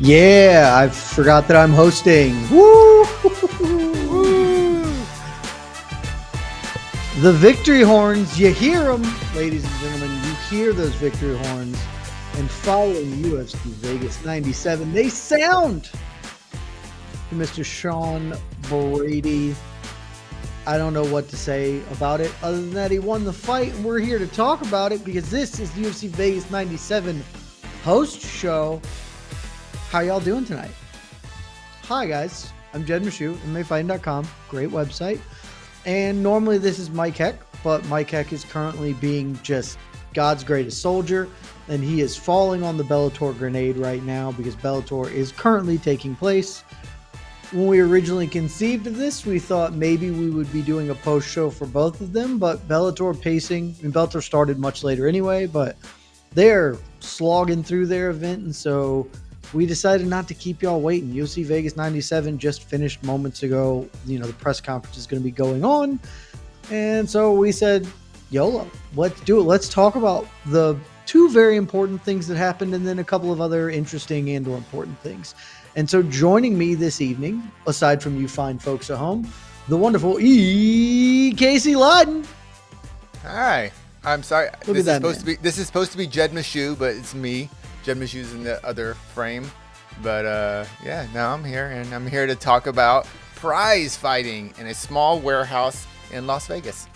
Yeah, I forgot that I'm hosting. Woo! The victory horns, you hear them, ladies and gentlemen. You hear those victory horns. And following UFC Vegas 97, they sound to Mr. Sean Brady. I don't know what to say about it other than that he won the fight, and we're here to talk about it because this is the UFC Vegas 97 host show. How y'all doing tonight? Hi guys, I'm Jed Mashu, MMAfighting.com, great website. And normally this is Mike Heck, but Mike Heck is currently being just God's greatest soldier, and he is falling on the Bellator grenade right now because Bellator is currently taking place. When we originally conceived of this, we thought maybe we would be doing a post show for both of them, but Bellator pacing, Bellator started much later anyway, but they're slogging through their event, and so we decided not to keep y'all waiting. UFC Vegas 97 just finished moments ago. You know, the press conference is going to be going on. And so we said, YOLO, let's do it. Let's talk about the two very important things that happened and then a couple of other interesting and or important things. And so joining me this evening, aside from you fine folks at home, the wonderful Casey Lydon. Hi. I'm sorry. Look at that, man. This is supposed to be Jed Mashu, but it's me. Jed Mashu's in the other frame. But yeah, now I'm here, and I'm here to talk about prize fighting in a small warehouse in Las Vegas.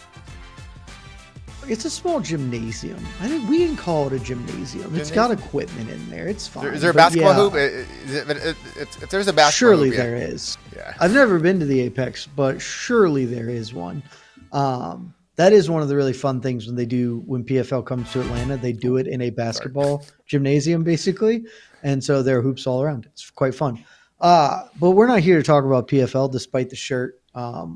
It's a small gymnasium. I think we didn't call it a gymnasium. It's got equipment in there. It's fine. Is there a basketball hoop? If there's a basketball surely hoop, there is. Yeah. I've never been to the Apex, but surely there is one. That is one of the really fun things when PFL comes to Atlanta, they do it in a basketball gymnasium, basically. And so there are hoops all around. It's quite fun. But we're not here to talk about PFL despite the shirt.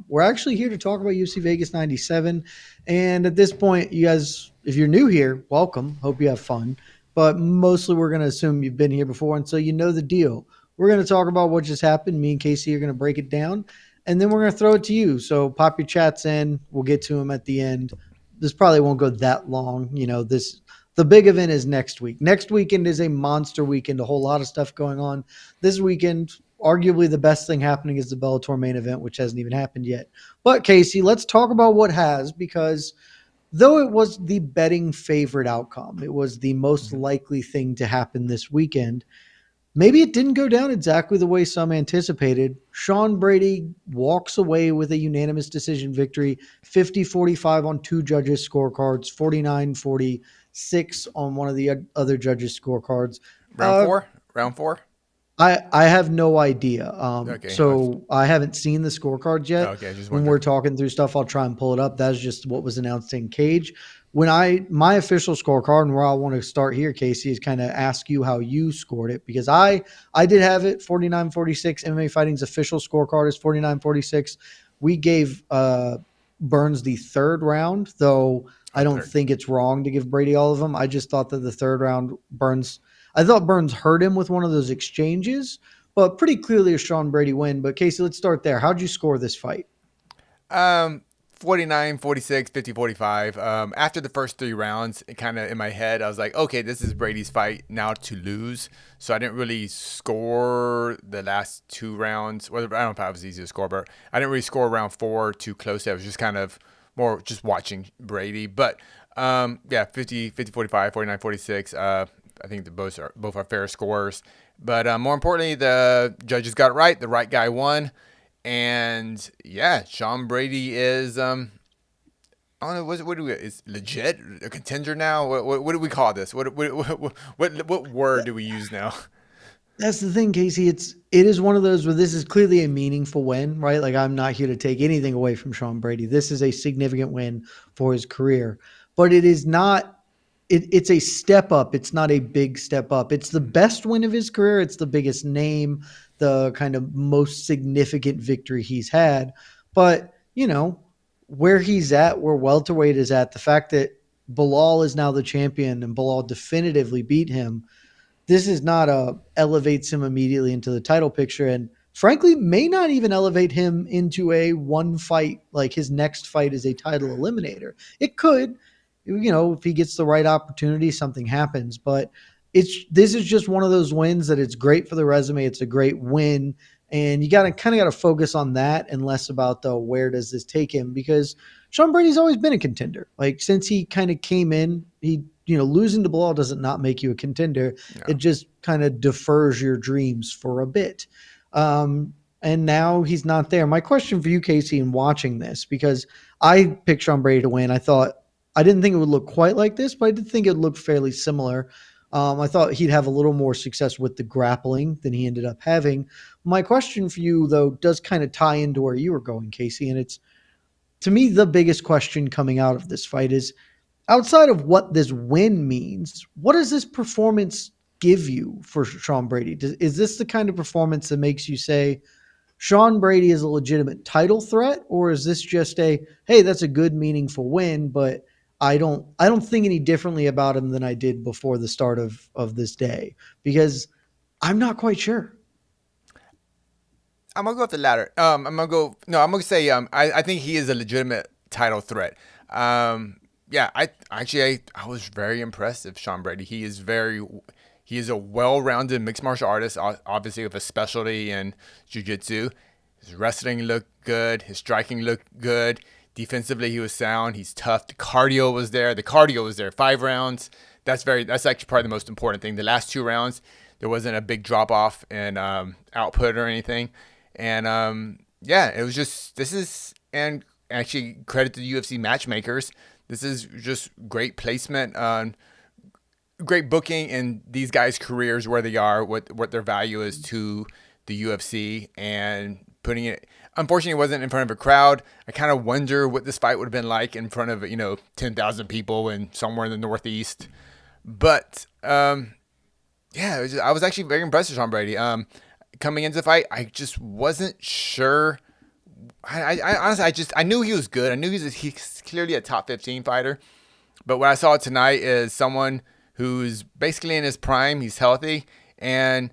We're actually here to talk about UFC Vegas 97. And at this point, you guys, if you're new here, welcome. Hope you have fun. But mostly we're going to assume you've been here before. And so you know the deal. We're going to talk about what just happened. Me and Casey are going to break it down. And then we're going to throw it to you. So pop your chats in. We'll get to them at the end. This probably won't go that long. You know, the big event is next week. Next weekend is a monster weekend. A whole lot of stuff going on. This weekend, arguably the best thing happening is the Bellator main event, which hasn't even happened yet. But Casey, let's talk about what has, because though it was the betting favorite outcome, it was the most likely thing to happen this weekend. Maybe it didn't go down exactly the way some anticipated. Sean Brady walks away with a unanimous decision victory, 50-45 on two judges' scorecards, 49-46 on one of the other judges' scorecards. Round four? I have no idea. Okay. So I haven't seen the scorecards yet. Okay, just when we're talking through stuff, I'll try and pull it up. That's just what was announced in Cage. My official scorecard, and where I want to start here, Casey, is kind of ask you how you scored it, because I did have it 49-46. MMA Fighting's official scorecard is 49-46. We gave Burns the third round, though I don't think it's wrong to give Brady all of them. I just thought that the third round Burns hurt him with one of those exchanges, but pretty clearly a Sean Brady win. But Casey, let's start there. How'd you score this fight? 49-46, 50-45. After the first three rounds, kind of in my head, I was like, okay, this is Brady's fight now to lose. So I didn't really score the last two rounds. Well, I don't know if it was easy to score, but I didn't really score round four too close. I was just kind of more just watching Brady. But yeah, 50-45, 49-46. I think both are fair scores. But more importantly, the judges got it right. The right guy won. And yeah, Sean Brady is I don't know, what do we, is legit a contender now? What do we call this? What word do we use now? That's the thing, Casey. It is one of those where this is clearly a meaningful win, right? Like, I'm not here to take anything away from Sean Brady. This is a significant win for his career, but it is not. It's a step up. It's not a big step up. It's the best win of his career. It's the biggest name, the kind of most significant victory he's had. But, you know, where he's at, where welterweight is at, the fact that Bilal is now the champion and Bilal definitively beat him, this is not elevates him immediately into the title picture, and frankly may not even elevate him into a one fight, like his next fight is a title eliminator. It could, you know, if he gets the right opportunity, something happens, but this is just one of those wins that it's great for the resume. It's a great win, and you got to kind of got to focus on that and less about the where does this take him, because Sean Brady's always been a contender. Like since he kind of came in, he losing to Bilal doesn't not make you a contender. No. It just kind of defers your dreams for a bit. And now he's not there. My question for you, Casey, in watching this, because I picked Sean Brady to win. I didn't think it would look quite like this, but I did think it would look fairly similar. I thought he'd have a little more success with the grappling than he ended up having. My question for you, though, does kind of tie into where you were going, Casey. And it's, to me, the biggest question coming out of this fight is, outside of what this win means, what does this performance give you for Sean Brady? Is this the kind of performance that makes you say, Sean Brady is a legitimate title threat, or is this just a, hey, that's a good, meaningful win, but I don't think any differently about him than I did before the start of this day, because I'm not quite sure. I'm gonna go with the latter. I'm gonna go. No, I'm gonna say. I think he is a legitimate title threat. Yeah. I was very impressed with Sean Brady. He is a well-rounded mixed martial artist, obviously with a specialty in jiu-jitsu. His wrestling looked good. His striking looked good. Defensively, he was sound. He's tough. The cardio was there. 5 rounds. That's actually probably the most important thing. The last 2 rounds, there wasn't a big drop off in output or anything. And yeah, it was just, and actually credit to the UFC matchmakers. This is just great placement, great booking in these guys' careers, where they are, what their value is to the UFC, and putting it. Unfortunately, it wasn't in front of a crowd. I kind of wonder what this fight would have been like in front of 10,000 people and somewhere in the Northeast. But yeah, I was actually very impressed with Sean Brady. Coming into the fight, I just wasn't sure. I honestly, I knew he was good. I knew he's clearly a top 15 fighter. But what I saw tonight is someone who's basically in his prime. He's healthy. And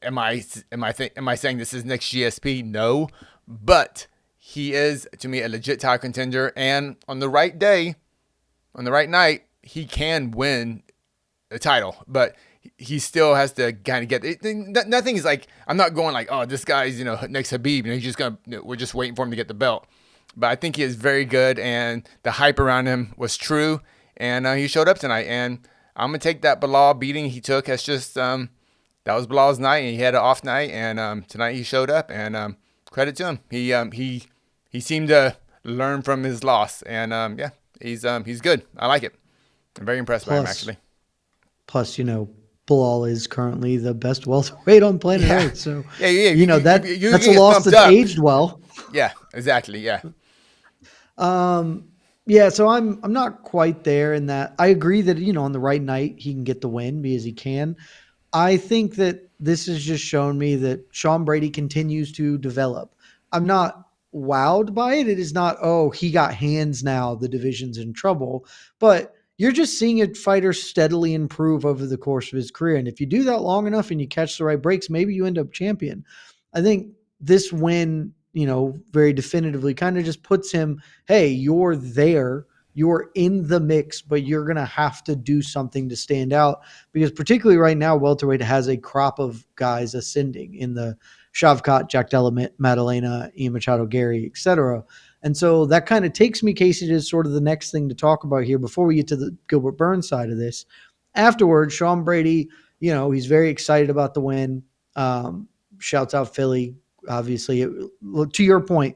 am I saying this is next GSP? No. But he is, to me, a legit title contender. And on the right day, on the right night, he can win a title. But he still has to kind of get it. Nothing is like, I'm not going like, oh, this guy's next Habib. He's just we're just waiting for him to get the belt. But I think he is very good, and the hype around him was true. And he showed up tonight, and I'm gonna take that Bilal beating he took as just that was Bilal's night, and he had an off night, and tonight he showed up, and credit to him. He seemed to learn from his loss, and yeah, he's good. I like it. I'm very impressed by him, actually. Plus, Bilal is currently the best welterweight on planet Earth. So yeah, that's a loss that's aged well. Yeah, exactly. Yeah. Yeah, so I'm not quite there in that. I agree that on the right night he can get the win because he can. I think that this has just shown me that Sean Brady continues to develop. I'm not wowed by it. It is not, oh, he got hands now, the division's in trouble. But you're just seeing a fighter steadily improve over the course of his career. And if you do that long enough and you catch the right breaks, maybe you end up champion. I think this win, very definitively kind of just puts him, hey, you're there. You're in the mix, but you're going to have to do something to stand out, because particularly right now, welterweight has a crop of guys ascending in the Shavkat, Jack Della Maddalena, Ian Machado, Gary, etc. And so that kind of takes me, Casey, to sort of the next thing to talk about here before we get to the Gilbert Burns side of this. Afterwards, Sean Brady, he's very excited about the win. Shouts out Philly, obviously. To your point,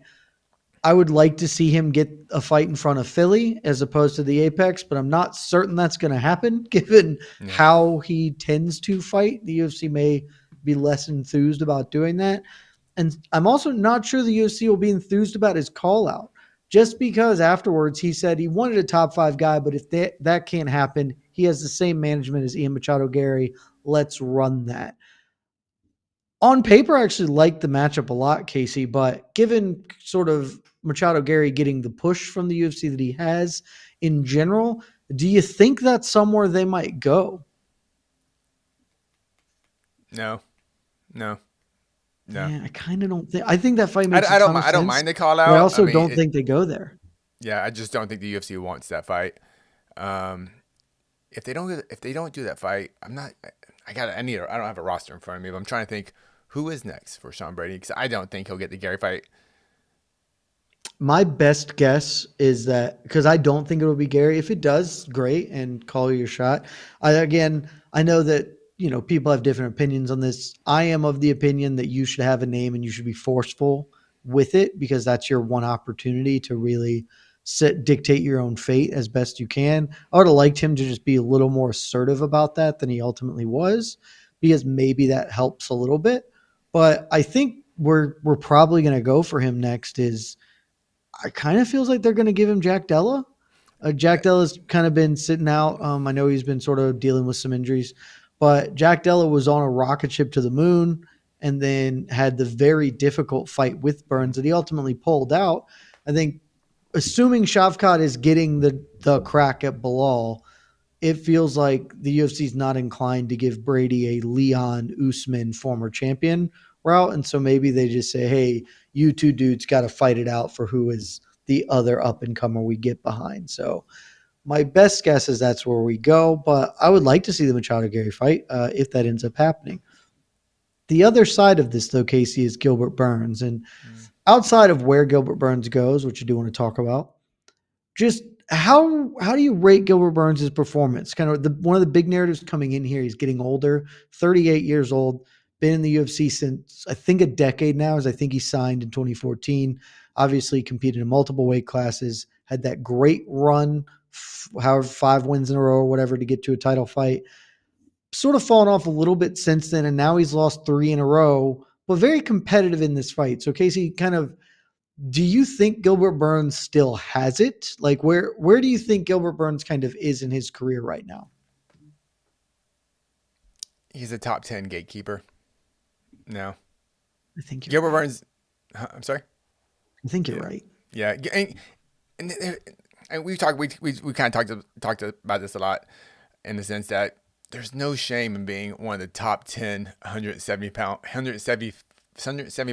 I would like to see him get a fight in front of Philly as opposed to the Apex, but I'm not certain that's going to happen given how he tends to fight. The UFC may be less enthused about doing that. And I'm also not sure the UFC will be enthused about his call out, just because afterwards he said he wanted a top 5 guy, but if that can't happen, he has the same management as Ian Machado Gary. Let's run that. On paper, I actually like the matchup a lot, Casey, but given sort of Machado Gary getting the push from the UFC that he has in general, do you think that's somewhere they might go? No. Yeah, I kind of don't think. I think that fight makes I don't mind the call out. I also don't think they go there. Yeah, I just don't think the UFC wants that fight. if they don't do that fight, I'm not. I don't have a roster in front of me, but I'm trying to think who is next for Sean Brady because I don't think he'll get the Gary fight. My best guess is that because I don't think it'll be Gary. If it does, great, and call your shot. I know that people have different opinions on this. I am of the opinion that you should have a name and you should be forceful with it because that's your one opportunity to really dictate your own fate as best you can. I would have liked him to just be a little more assertive about that than he ultimately was, because maybe that helps a little bit. But I think we're probably going to go for him next. Is it kind of feels like they're going to give him Jack Della. Jack Della's kind of been sitting out. I know he's been sort of dealing with some injuries, but Jack Della was on a rocket ship to the moon and then had the very difficult fight with Burns that he ultimately pulled out. I think, assuming Shavkat is getting the crack at Bilal, it feels like the UFC is not inclined to give Brady a Leon Usman former champion route. And so maybe they just say, hey, you two dudes got to fight it out for who is the other up and comer we get behind. So my best guess is that's where we go. But I would like to see the Machado Gary fight if that ends up happening. The other side of this, though, Casey, is Gilbert Burns. And outside of where Gilbert Burns goes, which I do want to talk about, just how do you rate Gilbert Burns' performance? Kind of one of the big narratives coming in here. He's getting older, 38 years old, been in the UFC since I think a decade now, as I think he signed in 2014. Obviously competed in multiple weight classes, had that great run, however 5 wins in a row or whatever to get to a title fight. Sort of fallen off a little bit since then, and now he's lost 3 in a row, but very competitive in this fight. So Casey, kind of, do you think Gilbert Burns still has it? Like where do you think Gilbert Burns kind of is in his career right now? He's a top 10 gatekeeper. No, I think you're Gilbert right. Burns. I'm sorry. I think you're Yeah, right. yeah. And we kind of talked about this a lot in the sense that there's no shame in being one of the top 10 170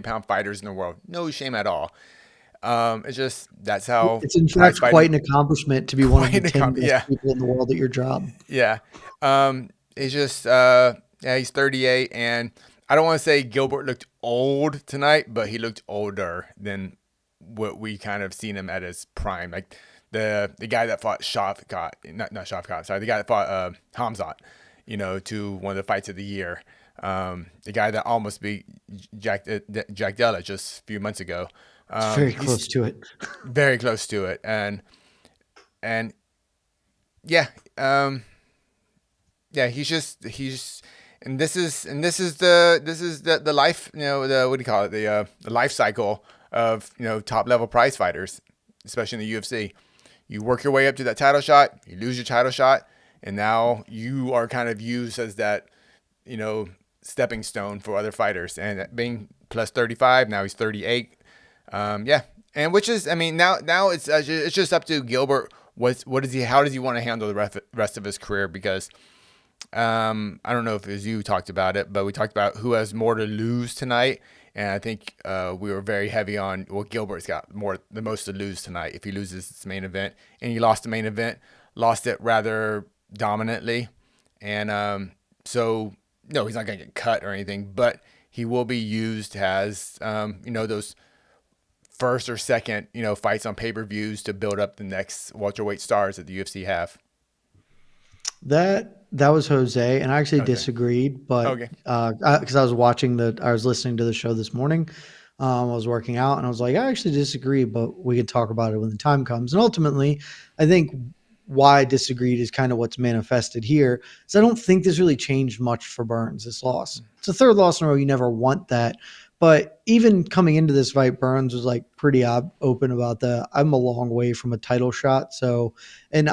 pound fighters in the world. No shame at all. It's just that's how It's in prize fact quite fighting. an accomplishment to be one of the Quite a 10 best yeah, people in the world at your job. yeah. It's just yeah, he's 38, and I don't want to say Gilbert looked old tonight, but he looked older than what we kind of seen him at his prime. Like the guy that fought Shavkat, not Shavkat, sorry, the guy that fought Hamzat, to one of the fights of the year. The guy that almost beat Jack Della just a few months ago. It's very He's close to it. very close to it, and yeah, yeah, he's and this is the life, the what do you call it, the life cycle of top level prize fighters, especially in the UFC. You work your way up to that title shot, you lose your title shot, and now you are kind of used as that you know stepping stone for other fighters. And being plus 35, now he's 38. Yeah, and which is, I mean, now it's just up to Gilbert. What is he? How does he want to handle the rest of his career? Because I don't know if it was you talked about it, but we talked about who has more to lose tonight, and I think we were very heavy on, well, Gilbert's got the most to lose tonight if he loses his main event, and he lost the main event, lost it rather dominantly, and so no, he's not gonna get cut or anything, but he will be used as those first or second fights on pay-per-views to build up the next welterweight stars that the UFC have. That was Jose, and I actually Okay. disagreed, but Okay. because I was listening to the show this morning. I was working out, and I was like, I actually disagree, but we can talk about it when the time comes. And ultimately, I think why I disagreed is kind of what's manifested here. Is I don't think this really changed much for Burns. This loss, it's a third loss in a row. You never want that, but even coming into this fight, Burns was like pretty open about the I'm a long way from a title shot. So, and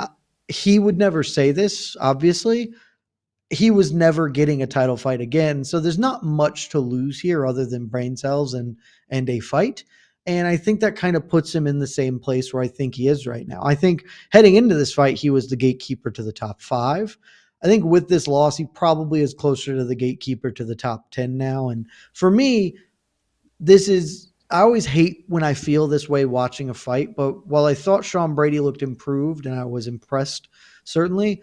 he would never say this, obviously. He was never getting a title fight again. So there's not much to lose here other than brain cells and a fight. And I think that kind of puts him in the same place where I think he is right now. I think heading into this fight, he was the gatekeeper to the top 5. I think with this loss, he probably is closer to the gatekeeper to the top 10 now. And for me, I always hate when I feel this way watching a fight, but while I thought Sean Brady looked improved and I was impressed, certainly,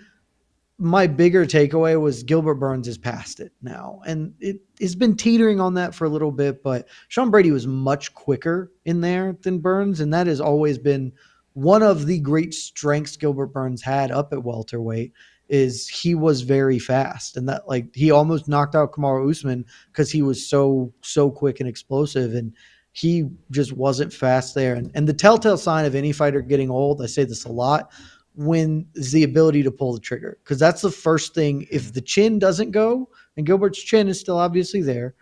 my bigger takeaway was Gilbert Burns is past it now. And it has been teetering on that for a little bit, but Sean Brady was much quicker in there than Burns. And that has always been one of the great strengths Gilbert Burns had up at welterweight is he was very fast. And that like he almost knocked out Kamaru Usman because he was so quick and explosive. And he just wasn't fast there. And the telltale sign of any fighter getting old, I say this a lot, when is the ability to pull the trigger, because that's the first thing. If the chin doesn't go, and Gilbert's chin is still obviously there,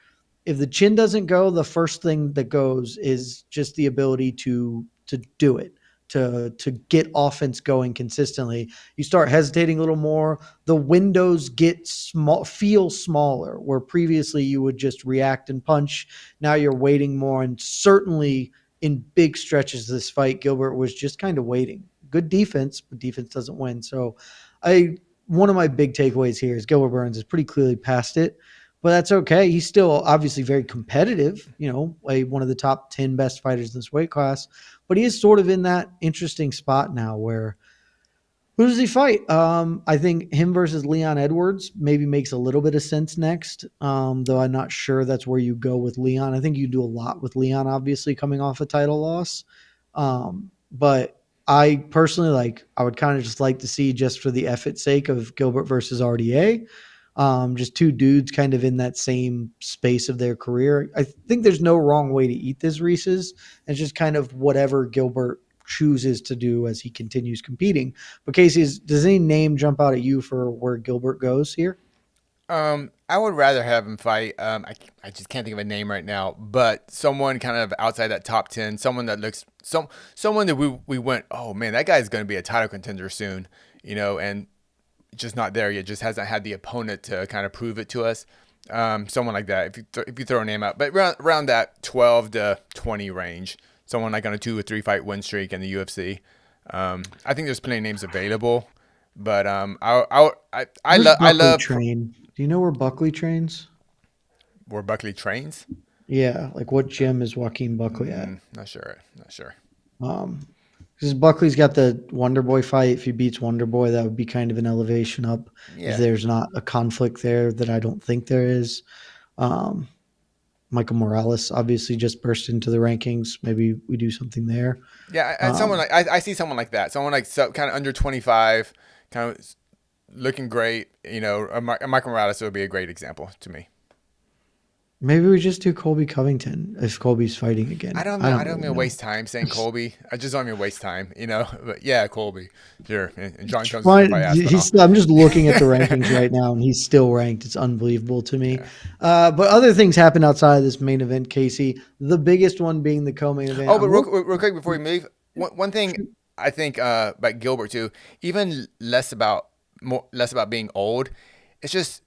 if the chin doesn't go, the first thing that goes is just the ability to do it, to get offense going consistently. You start hesitating a little more. The windows get small, feel smaller, where previously you would just react and punch. Now you're waiting more, and certainly in big stretches of this fight, Gilbert was just kind of waiting. Good defense, but defense doesn't win. So I one of my big takeaways here is Gilbert Burns is pretty clearly past it, but that's okay. He's still obviously very competitive, one of the top 10 best fighters in this weight class, but he is sort of in that interesting spot now where who does he fight? I think him versus Leon Edwards maybe makes a little bit of sense next, though I'm not sure that's where you go with Leon. I think you do a lot with Leon, obviously, coming off a title loss. But I personally I would kind of just like to see, just for the effort's sake of Gilbert versus RDA, just two dudes kind of in that same space of their career. I think there's no wrong way to eat this Reese's. It's just kind of whatever Gilbert chooses to do as he continues competing. But Casey, does any name jump out at you for where Gilbert goes here? I would rather have him fight. I just can't think of a name right now, but someone kind of outside that top 10, someone that looks someone that we went, oh man, that guy's going to be a title contender soon, and just not there yet. Just hasn't had the opponent to kind of prove it to us. Someone like that. If you throw a name out, but around that 12 to 20 range, someone like on a 2 or 3 fight win streak in the UFC. I think there's plenty of names available, but I love train. Do you know where Buckley trains? Where Buckley trains? Yeah, like what gym is Joaquin Buckley at? Not sure. Because Buckley's got the Wonder Boy fight. If he beats Wonder Boy, that would be kind of an elevation up. Yeah. If there's not a conflict there that I don't think there is. Michael Morales obviously just burst into the rankings. Maybe we do something there. Yeah, and someone like I see someone like that. Someone like kind of under 25, kind of looking great. Michael Morales would be a great example to me. Maybe we just do Colby Covington if Colby's fighting again. I don't even waste time saying Colby. I just don't even waste time, But yeah, Colby, sure. And John Jones. I'm just looking at the rankings right now, and he's still ranked. It's unbelievable to me. Yeah. But other things happened outside of this main event, Casey. The biggest one being the co-main event. Oh, but real quick before we move, one thing I think about Gilbert too, even less about being old. It's just.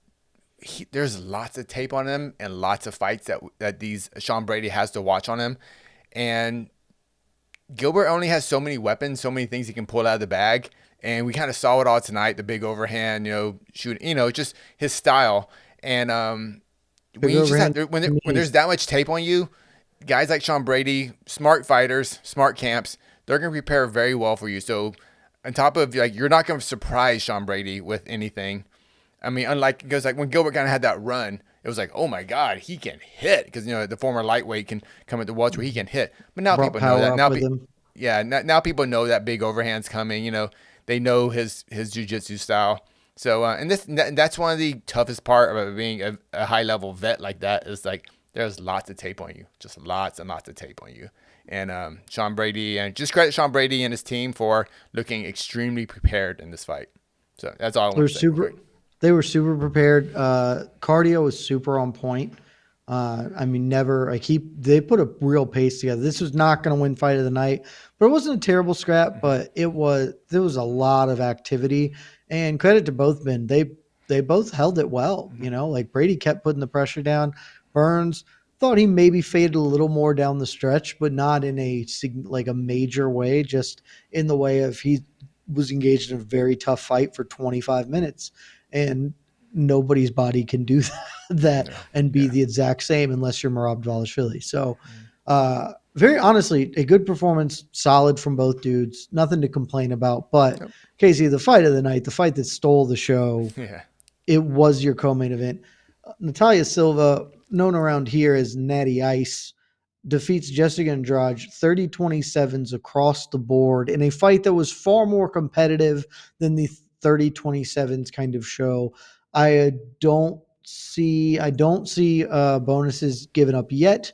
There's lots of tape on him and lots of fights that these Sean Brady has to watch on him. And Gilbert only has so many weapons, so many things he can pull out of the bag. And we kind of saw it all tonight, the big overhand, shooting, just his style. And when there's that much tape on you, guys like Sean Brady, smart fighters, smart camps, they're going to prepare very well for you. So on top of you're not going to surprise Sean Brady with anything. I mean, because when Gilbert kind of had that run, it was like, oh my God, he can hit, because the former lightweight can come at the watch where he can hit. But now people know that. Now people know that big overhand's coming. They know his jiu-jitsu style. So and that's one of the toughest part about being a high level vet like that is there's lots of tape on you, just lots and lots of tape on you. And Sean Brady, and just credit Sean Brady and his team for looking extremely prepared in this fight. So that's all I want to say. They were super prepared. Cardio was super on point. They put a real pace together. This was not going to win fight of the night, but it wasn't a terrible scrap. But there was a lot of activity, and credit to both men. They both held it well. Brady kept putting the pressure down. Burns thought he maybe faded a little more down the stretch, but not in a major way. Just in the way of he was engaged in a very tough fight for 25 minutes. And nobody's body can do that and be the exact same unless you're Merab Dvalishvili. So Very honestly, a good performance, solid from both dudes. Nothing to complain about. But Yep. Casey, the fight of the night, the fight that stole the show, Yeah. it was your co-main event. Natalia Silva, known around here as Natty Ice, defeats Jessica Andrade 30-27s across the board in a fight that was far more competitive than the 30-27s kind of show. I don't see bonuses given up yet,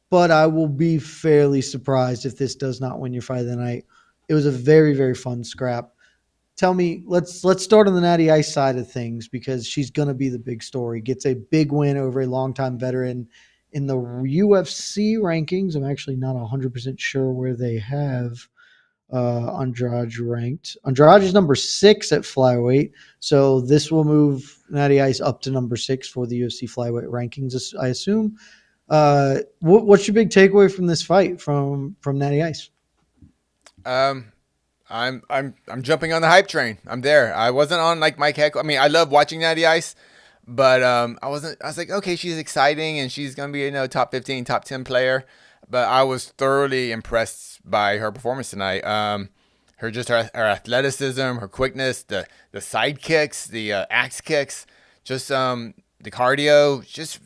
but I will be fairly surprised if this does not win your fight of the night. It was a very, very fun scrap. Tell me, let's start on the Natty Ice side of things because she's going to be the big story. Gets a big win over a longtime veteran in the UFC rankings. I'm actually not 100% sure where they have Andrade ranked. Andrade is number 6 at flyweight, so this will move Natty Ice up to number 6 for the UFC flyweight rankings, I assume. What's your big takeaway from this fight from Natty Ice? Um, I'm jumping on the hype train. I'm there. I wasn't on like Mike Heck. I mean, I love watching Natty Ice, but I wasn't. I was like, okay, she's exciting and she's gonna be top 15, top 10 player. But I was thoroughly impressed by her performance tonight. Her athleticism, her quickness, the side kicks, the axe kicks, just the cardio.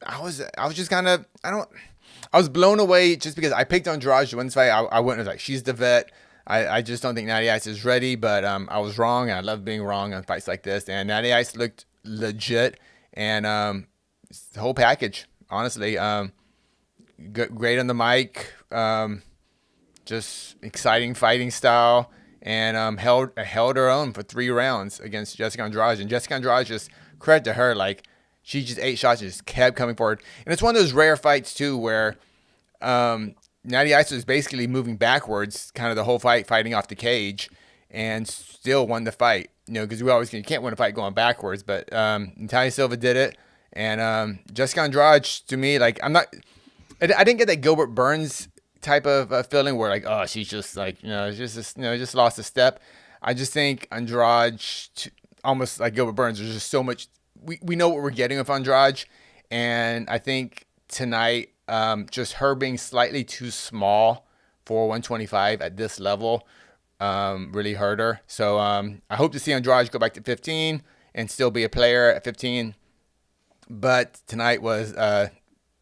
I was just kind of I was blown away just because I picked on Andrade to win this fight. I went and was like, she's the vet. I just don't think Natty Ice is ready, but I was wrong. And I love being wrong on fights like this. And Natty Ice looked legit, and the whole package, honestly. Great on the mic, just exciting fighting style, and held her own for 3 rounds against Jessica Andrade. And Jessica Andrade, just credit to her, like she just ate shots and just kept coming forward. And it's one of those rare fights too where Natty Ice was basically moving backwards, kind of the whole fight, fighting off the cage, and still won the fight. Because you can't win a fight going backwards. But Natalia Silva did it, and Jessica Andrade, to me, like I didn't get that Gilbert Burns type of feeling where like, oh, she's just like, just lost a step. I just think Andrade, almost like Gilbert Burns, there's just so much. We know what we're getting with Andrade, and I think tonight, just her being slightly too small for 125 at this level really hurt her. So I hope to see Andrade go back to 15 and still be a player at 15. But tonight was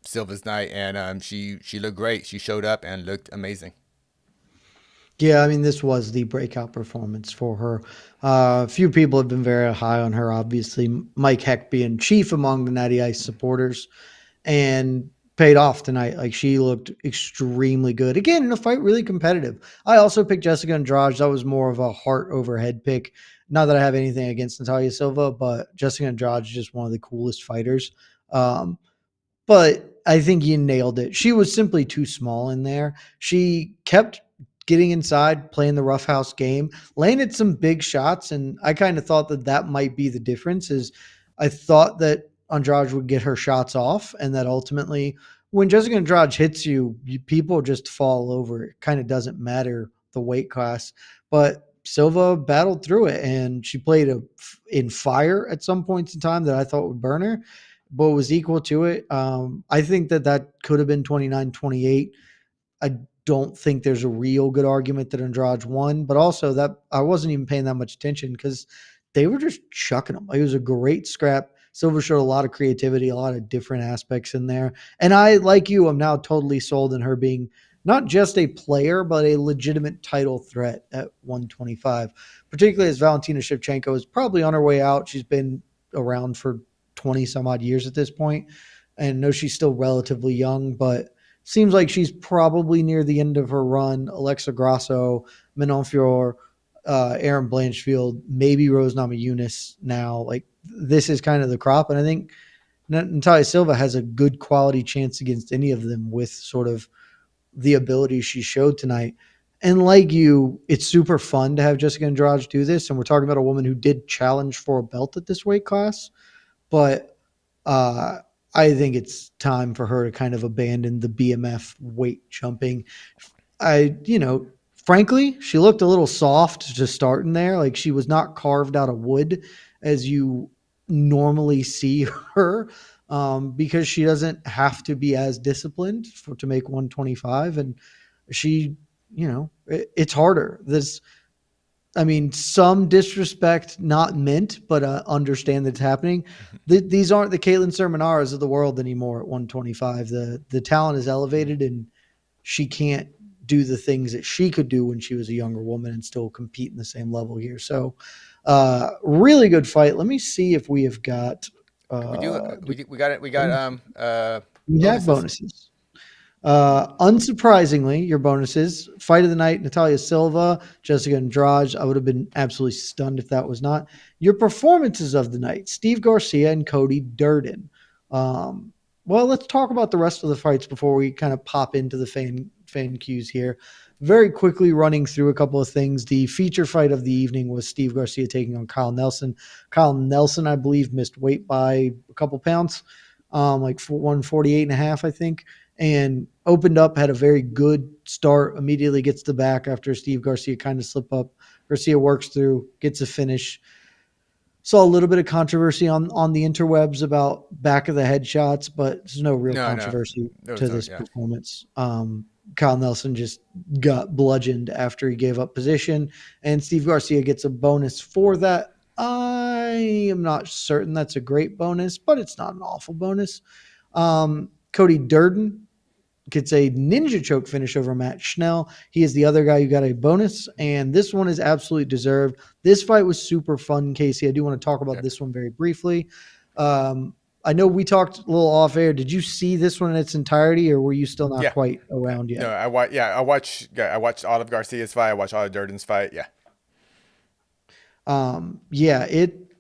Silva's night, and she looked great. She showed up and looked amazing. Yeah, I mean, this was the breakout performance for her. A few people have been very high on her, obviously. Mike Heck being chief among the Natty Ice supporters, and paid off tonight. Like, she looked extremely good. Again, in a fight, really competitive. I also picked Jessica Andrade. That was more of a heart over head pick. Not that I have anything against Natalia Silva, but Jessica Andrade is just one of the coolest fighters. Um, but I think you nailed it. She was simply too small in there. She kept getting inside, playing the roughhouse game, landed some big shots, and I kind of thought that might be the difference. Is I thought that Andrade would get her shots off, and that ultimately, when Jessica Andrade hits people just fall over. It kind of doesn't matter the weight class, but Silva battled through it, and she played in fire at some points in time that I thought would burn her, but was equal to it. I think that could have been 29-28. I don't think there's a real good argument that Andrade won, but also that I wasn't even paying that much attention because they were just chucking them. It was a great scrap. Silver showed a lot of creativity, a lot of different aspects in there. And I, like you, I'm now totally sold in her being not just a player, but a legitimate title threat at 125, particularly as Valentina Shevchenko is probably on her way out. She's been around for 20 some odd years at this point. And I know she's still relatively young, but seems like she's probably near the end of her run. Alexa Grasso, Manon Fior, Aaron Blanchfield, maybe Rose Namajunas now. Like, this is kind of the crop. And I think Natalia Silva has a good quality chance against any of them with sort of the ability she showed tonight. And like you, it's super fun to have Jessica Andrade do this. And we're talking about a woman who did challenge for a belt at this weight class. But I think it's time for her to kind of abandon the BMF weight jumping. Frankly, she looked a little soft to start in there. Like, she was not carved out of wood as you normally see her. because she doesn't have to be as disciplined to make 125. And she, it's harder. I mean, some disrespect not meant, but understand that it's happening. These aren't the Caitlin Sermonaras of the world anymore at 125. The talent is elevated, and she can't do the things that she could do when she was a younger woman and still compete in the same level here. So, really good fight. Let me see if we have got We do. We got it. We got we have bonuses. bonuses. Unsurprisingly, your bonuses: fight of the night, Natalia Silva, Jessica Andrade. I would have been absolutely stunned if that was not. Your performances of the night: Steve Garcia and Cody Durden. Well, let's talk about the rest of the fights before we kind of pop into the fan cues here. Very quickly running through a couple of things. The feature fight of the evening was Steve Garcia taking on Kyle Nelson. Kyle Nelson, I believe, missed weight by a couple pounds, like 148.5, I think, and opened up, had a very good start, immediately gets the back after Steve Garcia kind of slip up. Garcia works through, gets a finish. Saw a little bit of controversy on the interwebs about back of the head shots, but there's no real No. controversy There to was no. this Yeah. performance. Kyle Nelson just got bludgeoned after he gave up position, and Steve Garcia gets a bonus for that. I am not certain that's a great bonus, but it's not an awful bonus. Cody Durden gets a ninja choke finish over Matt Schnell. He is the other guy who got a bonus, and this one is absolutely deserved. This fight was super fun, Casey. I do want to talk about this one very briefly. I know we talked a little off air. Did you see this one in its entirety, or were you still not Yeah. quite around yet? No, I watch. Yeah, I watched Olive Garcia's fight. I watched Olive Durden's fight. Yeah.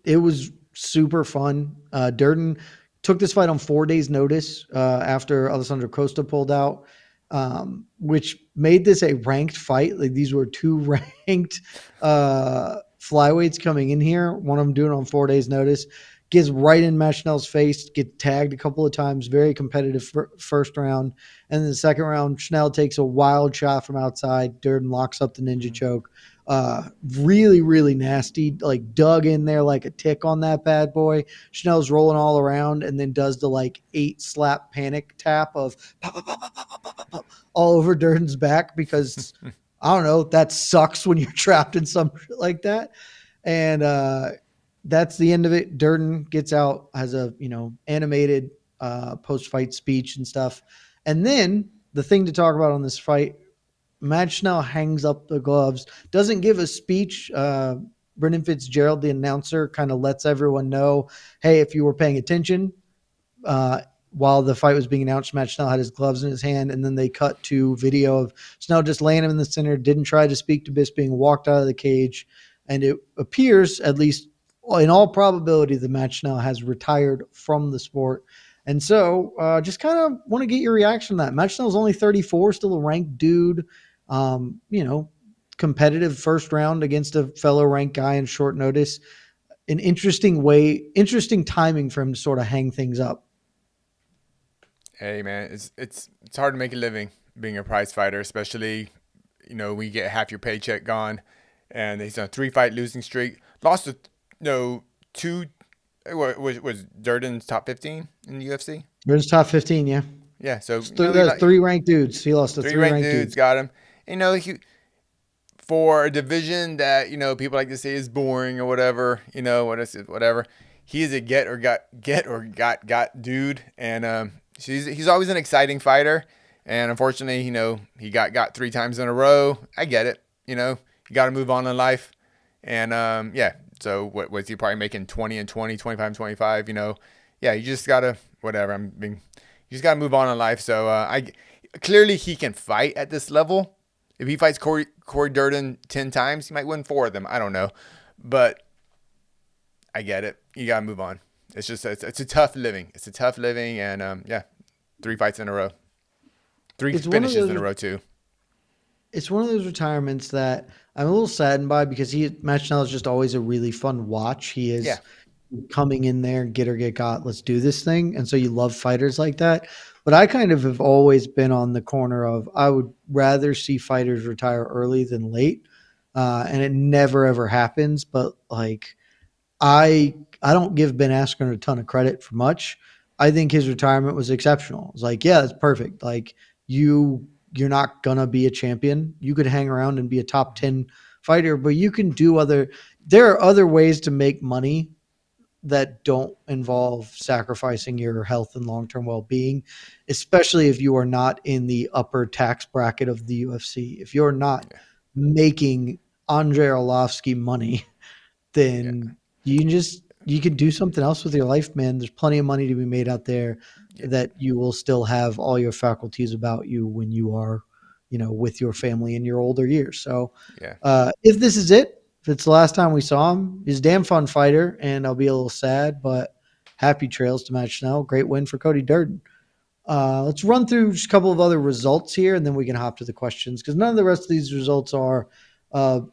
It was super fun. Durden took this fight on 4 days' notice after Alessandro Costa pulled out, which made this a ranked fight. Like, these were two ranked flyweights coming in here. One of them doing it on 4 days' notice. Gets right in Matt Schnell's face, get tagged a couple of times. Very competitive first round. And then the second round, Schnell takes a wild shot from outside. Durden locks up the ninja choke. Really, really nasty, like dug in there like a tick on that bad boy. Schnell's rolling all around and then does the like 8 slap panic tap of pop, pop, pop, pop, pop, pop, pop, pop, all over Durden's back, because I don't know, that sucks when you're trapped in some shit like that. And that's the end of it. Durden gets out, has a animated post-fight speech and stuff. And then the thing to talk about on this fight, Matt Schnell hangs up the gloves, doesn't give a speech. Brendan Fitzgerald, the announcer, kind of lets everyone know, hey, if you were paying attention, while the fight was being announced, Matt Schnell had his gloves in his hand, and then they cut to video of Schnell just laying him in the center, didn't try to speak to Bisping, walked out of the cage, and it appears, at least in all probability, the Matt Schnell has retired from the sport. And so just kind of want to get your reaction to that. Matt Schnell's only 34, still a ranked dude. Competitive first round against a fellow ranked guy in short notice. An interesting timing for him to sort of hang things up. Hey man, it's hard to make a living being a prize fighter, especially when you get half your paycheck gone, and he's on a 3-fight losing streak. Lost to two. Was Durden's top 15 in the UFC? Durden's top 15, yeah. Yeah, so that's 3 ranked dudes. He lost to 3 ranked dudes. Got him. For a division that people like to say is boring or whatever, whatever. He is a get or got dude, and he's always an exciting fighter. And unfortunately, he got 3 times in a row. I get it. You got to move on in life, and So what was he probably making 20 and 20, 25 and 25? You just gotta whatever. You just gotta move on in life. So clearly he can fight at this level. If he fights Corey Durden 10 times, he might win 4 of them. I don't know. But I get it. You got to move on. It's just, it's a tough living. It's a tough living. And 3 fights in a row. 3 finishes in a row too. It's one of those retirements that I'm a little saddened by, because Matt Schnell is just always a really fun watch. He is coming in there, get or get got, let's do this thing. And so you love fighters like that. But I kind of have always been on the corner of, I would rather see fighters retire early than late. And it never, ever happens. But like, I don't give Ben Askren a ton of credit for much, I think his retirement was exceptional. It's like, yeah, that's perfect. Like you're not gonna be a champion. You could hang around and be a top 10 fighter, but you can do other there are other ways to make money that don't involve sacrificing your health and long-term well-being, especially if you are not in the upper tax bracket of the UFC. If you're not Yeah. making Andrei Arlovsky money, Yeah. then you can do something else with your life, man. There's plenty of money to be made out there Yeah. that you will still have all your faculties about you when you are, with your family in your older years. So, Yeah. if this is it, if it's the last time we saw him, he's a damn fun fighter, and I'll be a little sad, but happy trails to Matt Schnell. Great win for Cody Durden. Let's run through just a couple of other results here, and then we can hop to the questions because none of the rest of these results are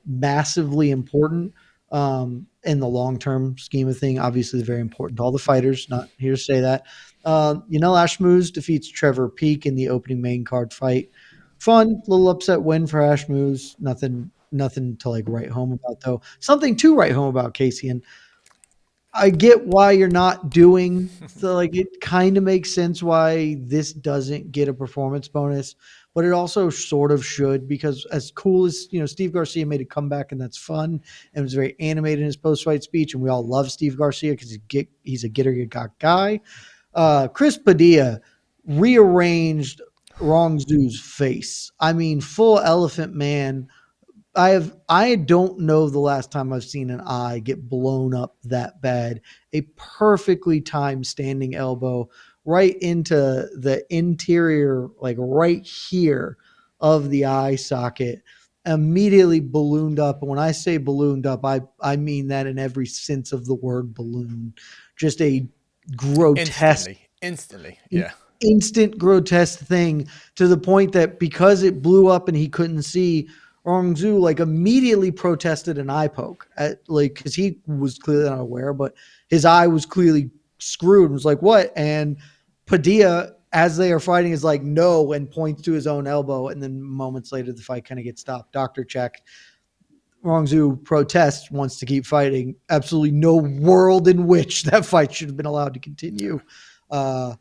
massively important in the long-term scheme of thing. Obviously, they're very important to all the fighters. Not here to say that. Yanel Ashmouz defeats Trevor Peek in the opening main card fight. Fun, little upset win for Ashmouz. Nothing to like write home about though. Something to write home about, Casey. And I get why you're not doing so like it kind of makes sense why this doesn't get a performance bonus, but it also sort of should because as cool as Steve Garcia made a comeback and that's fun and was very animated in his post-fight speech and we all love Steve Garcia because he's a get guy. Chris Padilla rearranged Rong Zhu's face. I mean, full elephant man. I don't know the last time I've seen an eye get blown up that bad. A perfectly timed standing elbow right into the interior, like right here of the eye socket, immediately ballooned up. And when I say ballooned up, I mean that in every sense of the word balloon. Just a grotesque Instantly. an Yeah. instant grotesque thing to the point that because it blew up and he couldn't see, Rongzhu like immediately protested an eye poke at like because he was clearly unaware, but his eye was clearly screwed and was like, what? And Padilla, as they are fighting, is like, no, and points to his own elbow. And then moments later, the fight kind of gets stopped. Doctor check. Rongzhu protests, wants to keep fighting. Absolutely no world in which that fight should have been allowed to continue. A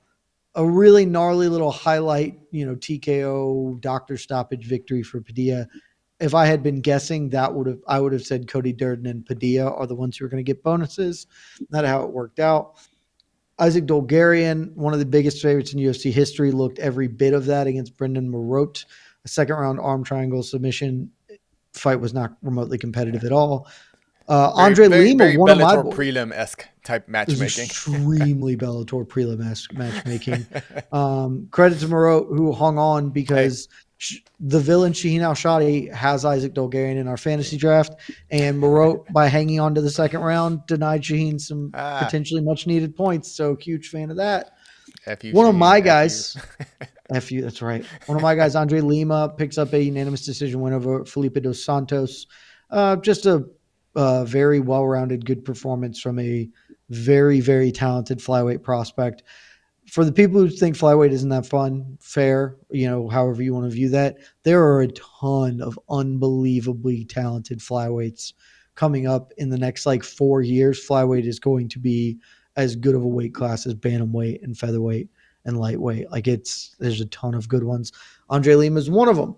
really gnarly little highlight, TKO doctor stoppage victory for Padilla. If I had been guessing, I would have said Cody Durden and Padilla are the ones who are going to get bonuses. Not how it worked out. Isaac Dolgarian, one of the biggest favorites in UFC history, looked every bit of that against Brendan Marotte. A second round arm triangle submission fight was not remotely competitive Yeah. at all. Very, Andre very, Lima, very one of my Bellator boys. prelim-esque type It was matchmaking. extremely Bellator prelim matchmaking. Credit to Moreau, who hung on Hey. because the villain Shaheen Al-Shadi has Isaac Dolgarian in our fantasy draft, and Moreau, by hanging on to the second round, denied Shaheen some Ah, potentially much-needed points. So huge fan of that. F you, One of Shaheen. my F you. guys, F you, that's right. One of my guys, Andre Lima, picks up a unanimous decision win over Felipe dos Santos. Just a very well-rounded, good performance from a very, very talented flyweight prospect. For the people who think flyweight isn't that fun, fair, however you want to view that, there are a ton of unbelievably talented flyweights coming up in the next like 4 years. Flyweight is going to be as good of a weight class as bantamweight and featherweight and lightweight. Like there's a ton of good ones. Andre Lima is one of them.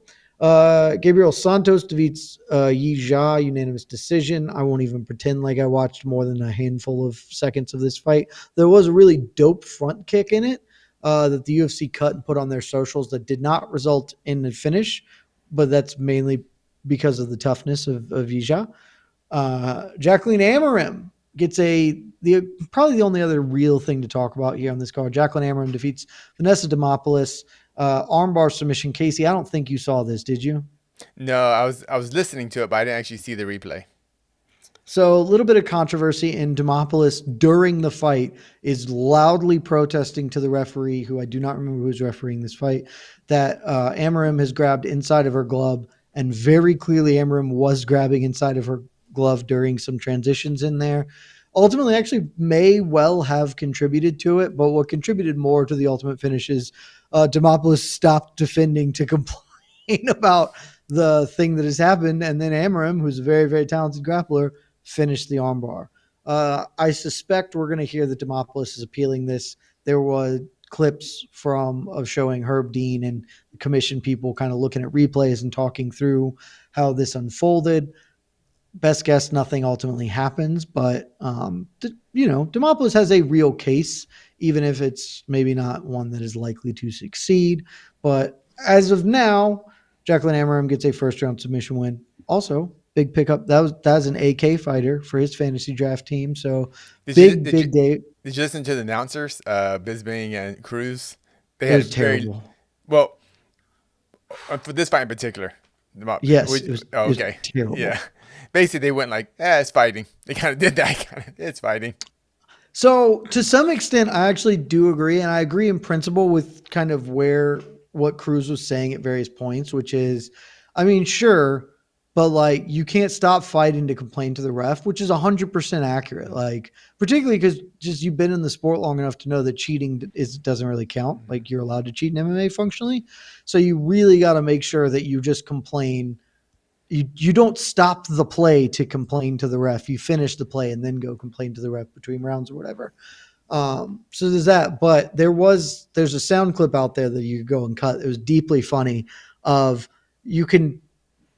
Gabriel Santos defeats Yi Jia, unanimous decision. I won't even pretend like I watched more than a handful of seconds of this fight. There was a really dope front kick in it that the UFC cut and put on their socials that did not result in a finish, but that's mainly because of the toughness of Yi Jia. Jacqueline Amarim gets probably the only other real thing to talk about here on this card. Jacqueline Amarim defeats Vanessa Demopoulos. Armbar submission. Casey, I don't think you saw this, did you? No, I was listening to it, but I didn't actually see the replay. So a little bit of controversy in Demopoulos during the fight is loudly protesting to the referee, who I do not remember who's refereeing this fight, that Amarim has grabbed inside of her glove, and very clearly Amarim was grabbing inside of her glove during some transitions in there. Ultimately, actually may well have contributed to it, but what contributed more to the ultimate finish is Demopoulos stopped defending to complain about the thing that has happened, and then Amarim, who's a very, very talented grappler, finished the armbar. I suspect we're going to hear that Demopoulos is appealing this. there was clips of showing Herb Dean and commission people kind of looking at replays and talking through how this unfolded. Best guess, nothing ultimately happens, but Demopoulos has a real case, even if it's maybe not one that is likely to succeed. But as of now, Jacqueline Amarim gets a first round submission win. Also, big pickup. That's an AK fighter for his fantasy draft team. So big day. Did you listen to the announcers, Bisbing and Cruz? They It had was terrible. Well, for this fight in particular. Yes, it was okay. terrible. Yeah. Basically, they went like, it's fighting. They kind of did that. It's fighting. So to some extent, I actually do agree. And I agree in principle with kind of what Cruz was saying at various points, which is, I mean, sure, but like you can't stop fighting to complain to the ref, which is 100% accurate. Like, particularly because just you've been in the sport long enough to know that cheating doesn't really count. Like you're allowed to cheat in MMA functionally. So you really got to make sure that you just complain. You don't stop the play to complain to the ref. You finish the play and then go complain to the ref between rounds or whatever. So there's that. But there's a sound clip out there that you could go and cut. It was deeply funny. You can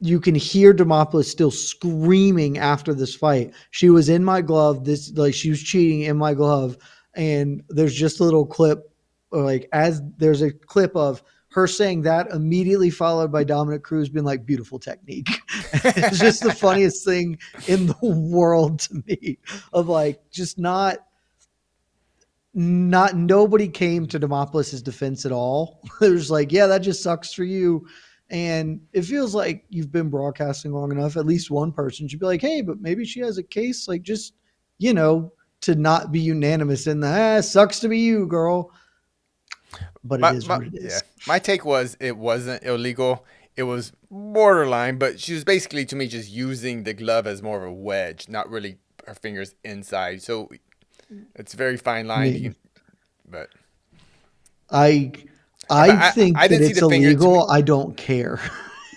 hear Demopoulos still screaming after this fight. She was in my glove. She was cheating in my glove. And there's just a little clip, there's a clip of her saying that immediately followed by Dominic Cruz being like, beautiful technique. It's just the funniest thing in the world to me of like, just nobody came to Demopoulos' defense at all. There's like, yeah, that just sucks for you. And it feels like you've been broadcasting long enough. At least one person should be like, hey, but maybe she has a case, like just, to not be unanimous in the sucks to be you, girl. But it is what it is. Yeah. My take was it wasn't illegal. It was borderline, but she was basically, to me, just using the glove as more of a wedge, not really her fingers inside. So it's a very fine line. But I think that it's illegal. I don't care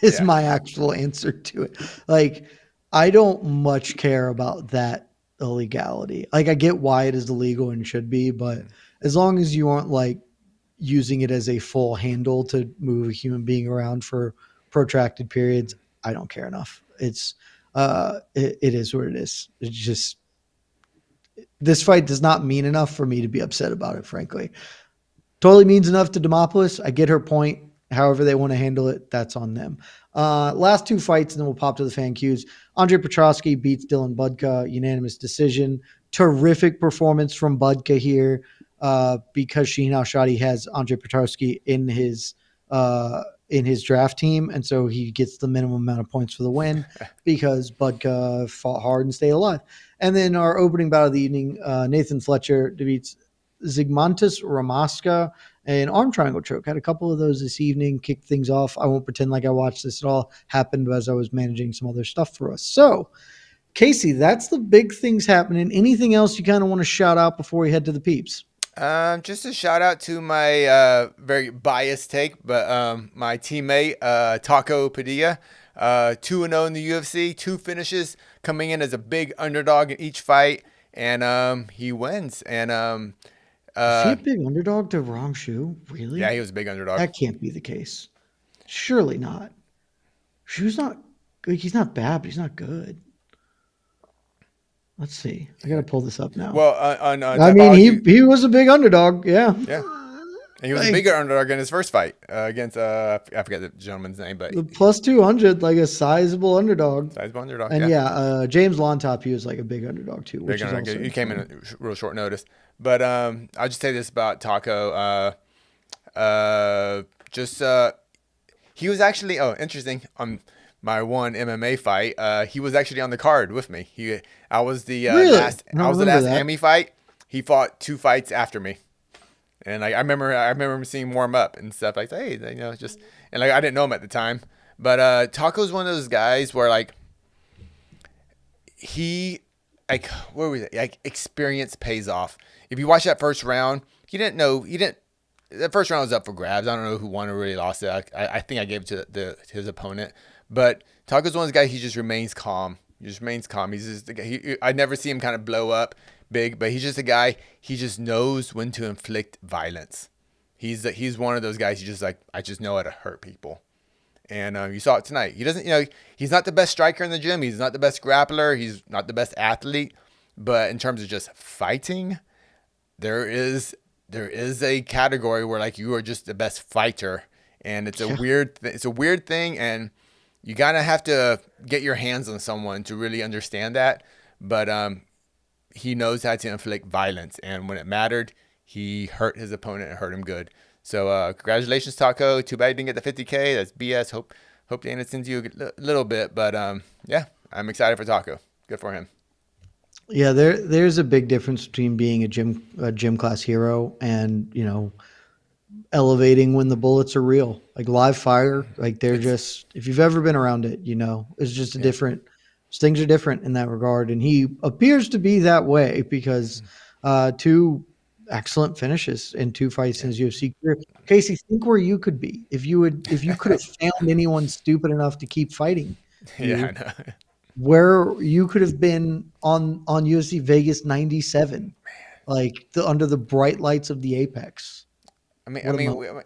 is my actual answer to it. Like, I don't much care about that illegality. Like, I get why it is illegal and should be, but as long as you aren't like using it as a full handle to move a human being around for protracted periods, I don't care enough. It's it is what it is. It's just, this fight does not mean enough for me to be upset about it, frankly. Totally means enough to Demopoulos. I get her point. However they want to handle it, that's on them. Last two fights, and then we'll pop to the fan cues. Andre Petrosky beats Dylan Budka, unanimous decision. Terrific performance from Budka here, because Shaheen Al-Shadi has Andre Petrosky in his draft team, and so he gets the minimum amount of points for the win because Budka fought hard and stayed alive. And then our opening bout of the evening, Nathan Fletcher defeats Zygmantas Ramaska, an arm triangle choke. Had a couple of those this evening, kicked things off. I won't pretend like I watched this at all. Happened as I was managing some other stuff for us. So, Casey, that's the big things happening. Anything else you kind of want to shout out before we head to the peeps? Just a shout out to my very biased take, but my teammate Taco Padilla, 2-0 in the UFC, 2 finishes, coming in as a big underdog in each fight, and he wins. And is he a big underdog to Wrong Shoe? Really? Yeah, he was a big underdog. That can't be the case. Surely not. Shoe's not good. He's not bad, but he's not good. Let's see. I got to pull this up now. Well, I mean, he was a big underdog. Yeah. Yeah. And he was a bigger underdog in his first fight against, I forget the gentleman's name, but the plus 200, like a sizable underdog. And James Lontop, he was like a big underdog too. Which is also he came in at real short notice. But I'll just say this about Taco. He was actually, interesting. My one MMA fight, he was actually on the card with me. I was the last Amy fight. He fought 2 fights after me, and like I remember him seeing him warm up and stuff like that. Hey, and like I didn't know him at the time, but Taco's one of those guys where like experience pays off. If you watch that first round, the first round was up for grabs. I don't know who won or really lost it. I think I gave it to his opponent. But Taco's one of those guys, he just remains calm. He's just, I never see him kind of blow up. big, but he's just a guy. He just knows when to inflict violence. He's one of those guys. He's just like, I just know how to hurt people. And you saw it tonight. He doesn't, he's not the best striker in the gym. He's not the best grappler. He's not the best athlete. But in terms of just fighting, there is a category where like you are just the best fighter, and it's a weird thing, and you gotta have to get your hands on someone to really understand that. But he knows how to inflict violence, and when it mattered, he hurt his opponent and hurt him good. So congratulations, Taco. Too bad you didn't get the 50K. That's BS. Hope Dana sends you a little bit, but yeah, I'm excited for Taco. Good for him. Yeah, there's a big difference between being a gym class hero and elevating when the bullets are real, like live fire. Like they're just, if you've ever been around it, it's just a different. Things are different in that regard, and he appears to be that way because two excellent finishes in two fights in his UFC career. Casey, think where you could be if you could have found anyone stupid enough to keep fighting. Yeah, I know. Where you could have been on UFC Vegas 97, like under the bright lights of the Apex. We are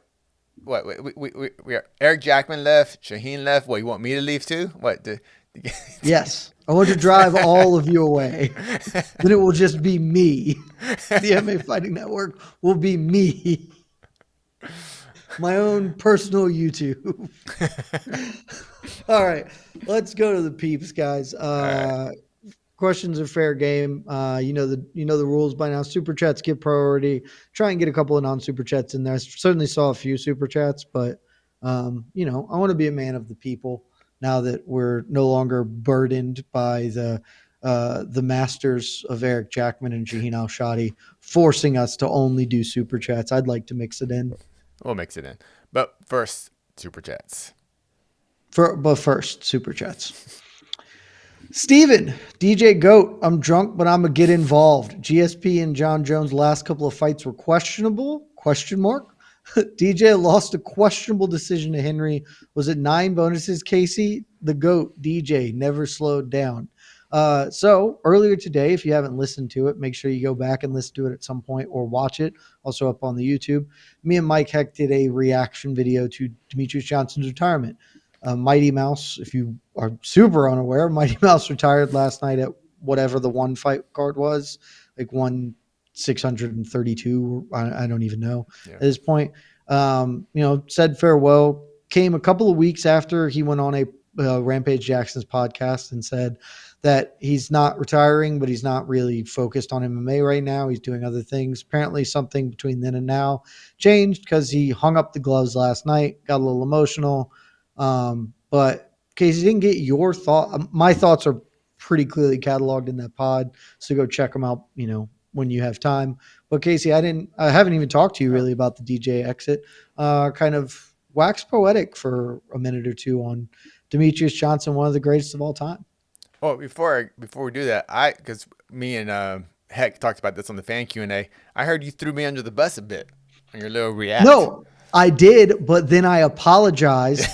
Eric Jackman left, Shaheen left. What, you want me to leave too? What? Yes, I want to drive all of you away. Then it will just be me. The MMA Fighting Network will be me. My own personal YouTube. All right, let's go to the peeps, guys. Right. Questions are fair game. You know the rules by now. Super chats get priority. Try and get a couple of non-super chats in there. I certainly saw a few super chats, but I want to be a man of the people now that we're no longer burdened by the masters of Eric Jackman and Shaheen Al-Shadi forcing us to only do super chats. I'd like to mix it in. We'll mix it in, but first super chats. First super chats. Steven, DJ Goat, I'm drunk, but I'm going to get involved. GSP and John Jones' last couple of fights were questionable? ? DJ lost a questionable decision to Henry. Was it 9 bonuses, Casey? The GOAT, DJ, never slowed down. So earlier today, if you haven't listened to it, make sure you go back and listen to it at some point or watch it. Also up on the YouTube. Me and Mike Heck did a reaction video to Demetrius Johnson's retirement. Mighty Mouse, if you are super unaware, Mighty Mouse retired last night at whatever the one fight card was, like 632. I don't even know at this point. Said farewell. Came a couple of weeks after he went on a Rampage Jackson's podcast and said that he's not retiring, but he's not really focused on MMA right now. He's doing other things. Apparently something between then and now changed because he hung up the gloves last night, got a little emotional. But Casey, didn't get your thought. My thoughts are pretty clearly cataloged in that pod, so go check them out, when you have time. But Casey, I haven't even talked to you really about the DJ exit. Kind of wax poetic for a minute or two on Demetrius Johnson, one of the greatest of all time. Well, before we do that, because me and Heck talked about this on the fan Q&A, I heard you threw me under the bus a bit on your little react. No, I did, but then I apologized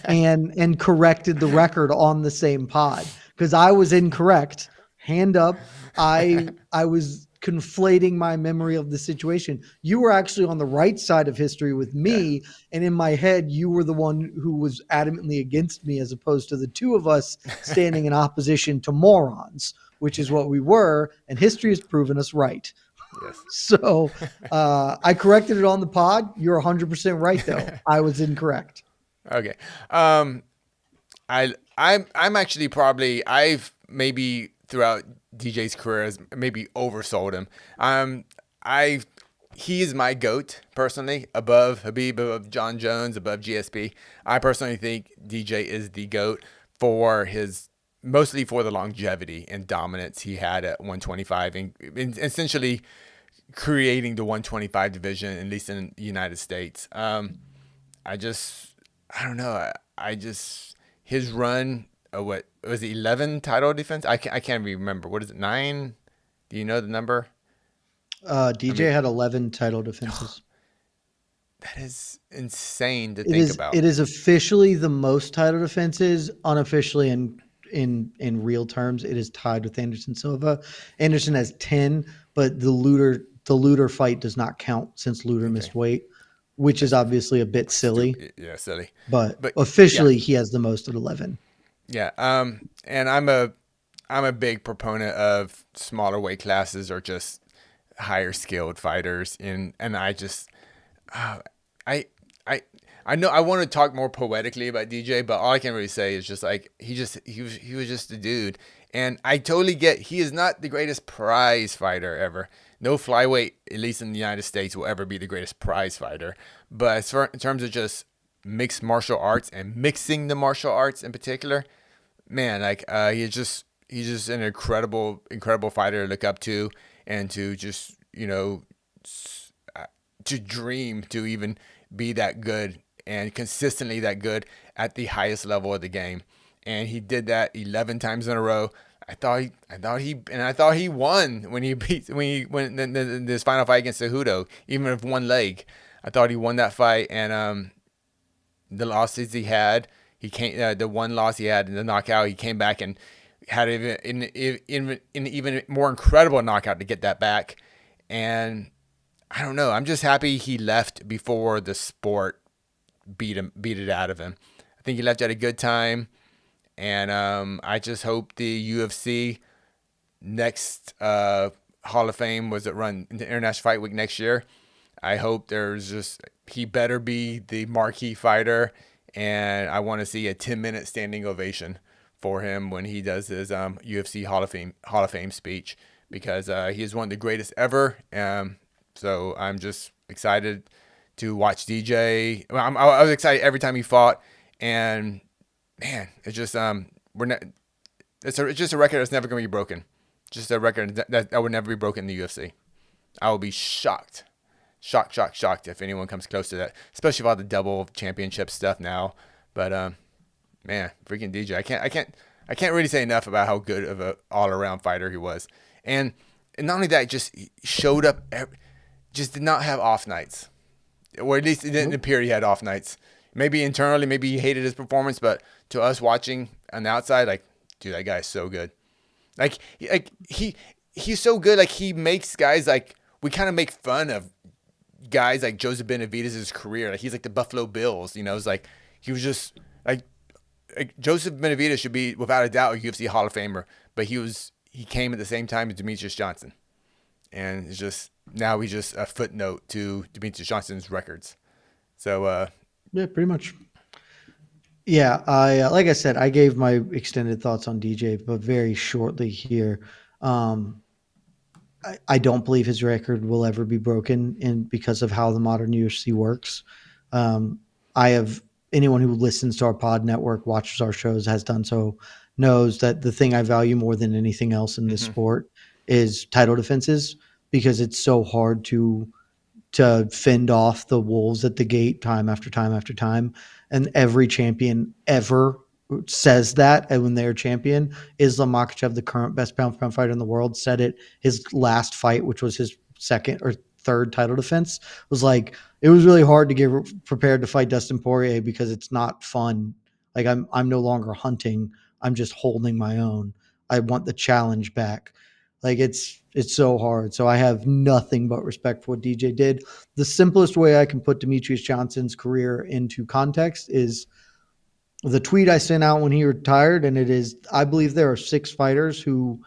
and corrected the record on the same pod because I was incorrect. Hand up. I was conflating my memory of the situation. You were actually on the right side of history with me, and in my head, you were the one who was adamantly against me as opposed to the two of us standing in opposition to morons, which is what we were, and history has proven us right. Yes. So I corrected it on the pod. You're 100% right, though. I was incorrect. Okay. I'm actually probably I've maybe throughout DJ's career has maybe oversold him. He is my GOAT personally, above Habib, above John Jones, above GSP. I personally think DJ is the GOAT mostly for the longevity and dominance he had at 125 and essentially creating the 125 division, at least in the United States. I don't know. His run, what was it, 11 title defense? I can't remember. What is it, 9? Do you know the number? DJ had 11 title defenses. That is insane to think about. It is officially the most title defenses, unofficially and in real terms, it is tied with Anderson Silva. Anderson has 10, but the Luter fight does not count since Luter Okay. missed weight, which is That's obviously a bit silly. stupid. Yeah, silly. But But yeah, officially, he has the most at 11. yeah. And I'm a big proponent of smaller weight classes or just higher skilled fighters. And I just, I, I, I know I want to talk more poetically about DJ, but all I can really say is just like he was just a dude. And I totally get he is not the greatest prize fighter ever. No flyweight, at least in the United States, will ever be the greatest prize fighter. But as far in terms of just mixed martial arts and mixing the martial arts in particular, man, like he's just an incredible fighter to look up to, and to just to dream to even be that good and consistently that good at the highest level of the game. And he did that 11 times in a row. I thought he won when he beat when he went in this final fight against Cejudo, even with one leg. I thought he won that fight, and the losses he had, he came the one loss he had in the knockout, he came back and had an even more incredible knockout to get that back. And I don't know. I'm just happy he left before the sport beat it out of him. I think he left at a good time, and I just hope the UFC next Hall of Fame was it run into International Fight Week next year. I hope he better be the marquee fighter, and I want to see a 10-minute standing ovation for him when he does his UFC Hall of Fame speech, because he is one of the greatest ever. So I'm just excited to watch DJ. I was excited every time he fought, and man, it's just it's just a record that's never going to be broken. Just a record that would never be broken in the UFC. I will be shocked if anyone comes close to that, especially with all the double championship stuff now. But man, freaking DJ, I can't really say enough about how good of an all around fighter he was, and not only that, just showed up, just did not have off nights, or at least it didn't appear he had off nights. Maybe internally, maybe he hated his performance, but to us watching on the outside, like, dude, that guy's so good. Like he's so good. Like, he makes guys, like, we kind of make fun of guys like Joseph Benavidez' career. Like, he's like the Buffalo Bills, It's like he was just like Joseph Benavidez should be without a doubt a UFC Hall of Famer, but he came at the same time as Demetrius Johnson, and it's just now he's just a footnote to Demetrius Johnson's records. So Yeah, pretty much. Yeah, I like I said, I gave my extended thoughts on DJ, but very shortly here. Um, I don't believe his record will ever be broken because of how the modern UFC works. Um, I have anyone who listens to our pod network, watches our shows, has done so, knows that the thing I value more than anything else in this sport is title defenses, because it's so hard to fend off the wolves at the gate time after time after time. And every champion ever says that. And when they're champion, Islam Makhachev, the current best pound for pound fighter in the world, said it his last fight, which was his second or third title defense, was like, it was really hard to get prepared to fight Dustin Poirier because it's not fun. Like, I'm no longer hunting. I'm just holding my own. I want the challenge back. Like, it's so hard. So I have nothing but respect for what DJ did. The simplest way I can put Demetrius Johnson's career into context is the tweet I sent out when he retired, and it is, I believe there are 6 fighters who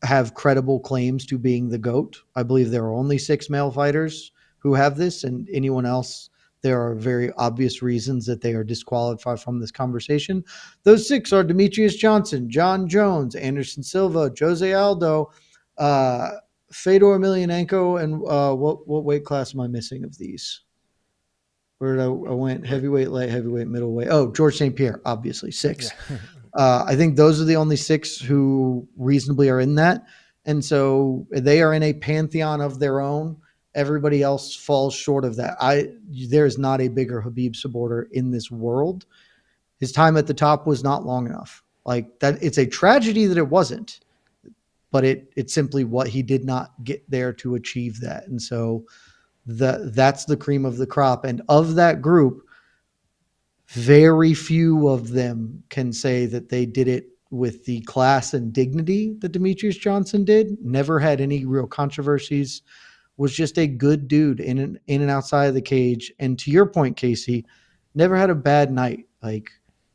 have credible claims to being the GOAT. I believe there are only 6 male fighters who have this, and anyone else, there are very obvious reasons that they are disqualified from this conversation. Those 6 are Demetrius Johnson, John Jones, Anderson Silva, Jose Aldo, Fedor Emelianenko, and what weight class am I missing of these? Where did I went? Heavyweight, light heavyweight, middleweight. Oh, George St. Pierre, obviously 6. yeah. I think those are the only 6 who reasonably are in that. And so they are in a pantheon of their own. Everybody else falls short of that. There is not a bigger Khabib supporter in this world. His time at the top was not long enough. Like that, it's a tragedy that it wasn't, but it's simply what he did not get there to achieve that. And so that's the cream of the crop. And of that group, very few of them can say that they did it with the class and dignity that Demetrius Johnson did. Never had any real controversies. Was just a good dude in and outside of the cage. And to your point, Casey, never had a bad night. Like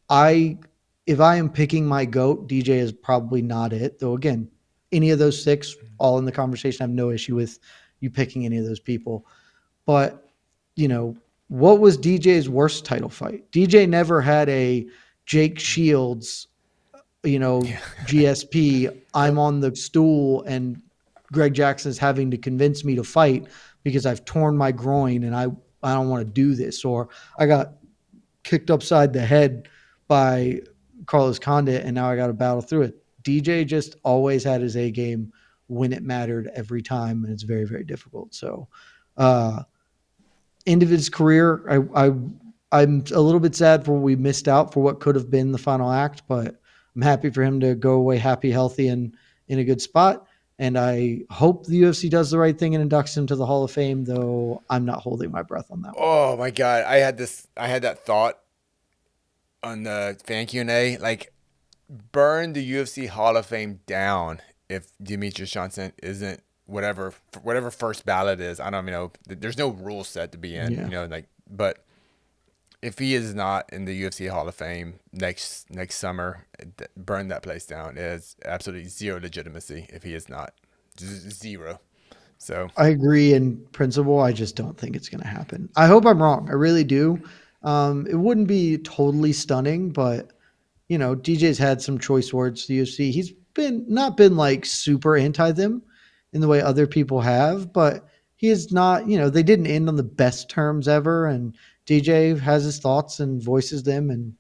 I, if I am picking my goat, DJ is probably not it. Though again, any of those six, all in the conversation, I have no issue with you picking any of those people. But what was DJ's worst title fight? DJ never had a Jake Shields, Yeah. GSP, I'm Nope. on the stool and Greg Jackson's having to convince me to fight because I've torn my groin and I don't want to do this, or I got kicked upside the head by Carlos Condit and now I got to battle through it. DJ just always had his A game when it mattered every time, and it's very, very difficult. So, end of his career, I'm a little bit sad for what we missed out for what could have been the final act, but I'm happy for him to go away happy, healthy, and in a good spot. And I hope the UFC does the right thing and inducts him to the Hall of Fame, though I'm not holding my breath on that one. Oh my God. I had that thought on the fan Q&A. Like, burn the UFC Hall of Fame down if Demetrius Johnson isn't whatever first ballot is. I don't even know. There's no rule set to be in, Yeah. but if he is not in the UFC Hall of Fame next summer, burn that place down. It has absolutely zero legitimacy if he is not. Zero. So I agree in principle. I just don't think it's going to happen. I hope I'm wrong. I really do. It wouldn't be totally stunning, but DJ's had some choice words to the UFC. He's not been like super anti them in the way other people have, but he is not, they didn't end on the best terms ever. And DJ has his thoughts and voices them. And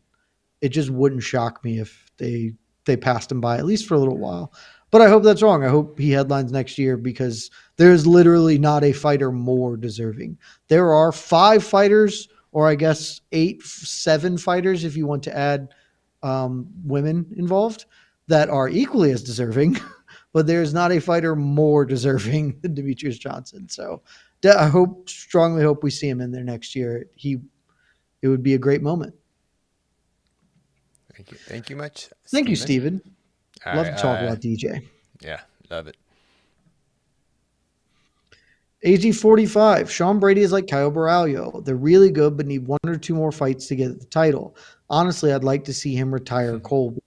it just wouldn't shock me if they passed him by, at least for a little while. But I hope that's wrong. I hope he headlines next year because there's literally not a fighter more deserving. There are 5 fighters, or I guess 8, 7 fighters if you want to add women involved, that are equally as deserving. But there's not a fighter more deserving than Demetrius Johnson. So I strongly hope we see him in there next year. It would be a great moment. thank you much, Thank you, Steven. Steven. All Love right, to talk about DJ. yeah, love it. AG45. Sean Brady is like Kyle Borralho. They're really good, but need 1 or 2 more fights to get the title. Honestly, I'd like to see him retire Colby.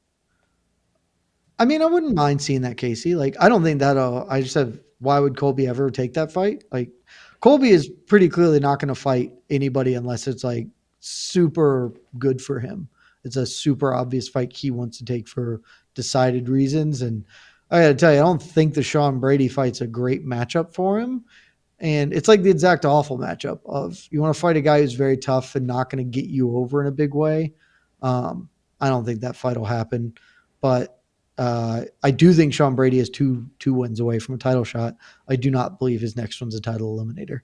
I mean, I wouldn't mind seeing that, Casey. Like, I don't think that. I just said, why would Colby ever take that fight? Like, Colby is pretty clearly not going to fight anybody unless it's like super good for him. It's a super obvious fight he wants to take for decided reasons. And I got to tell you, I don't think the Sean Brady fight's a great matchup for him. And it's like the exact awful matchup of you want to fight a guy who's very tough and not going to get you over in a big way. I don't think that fight will happen, but I do think Sean Brady is two wins away from a title shot. I do not believe his next one's a title eliminator.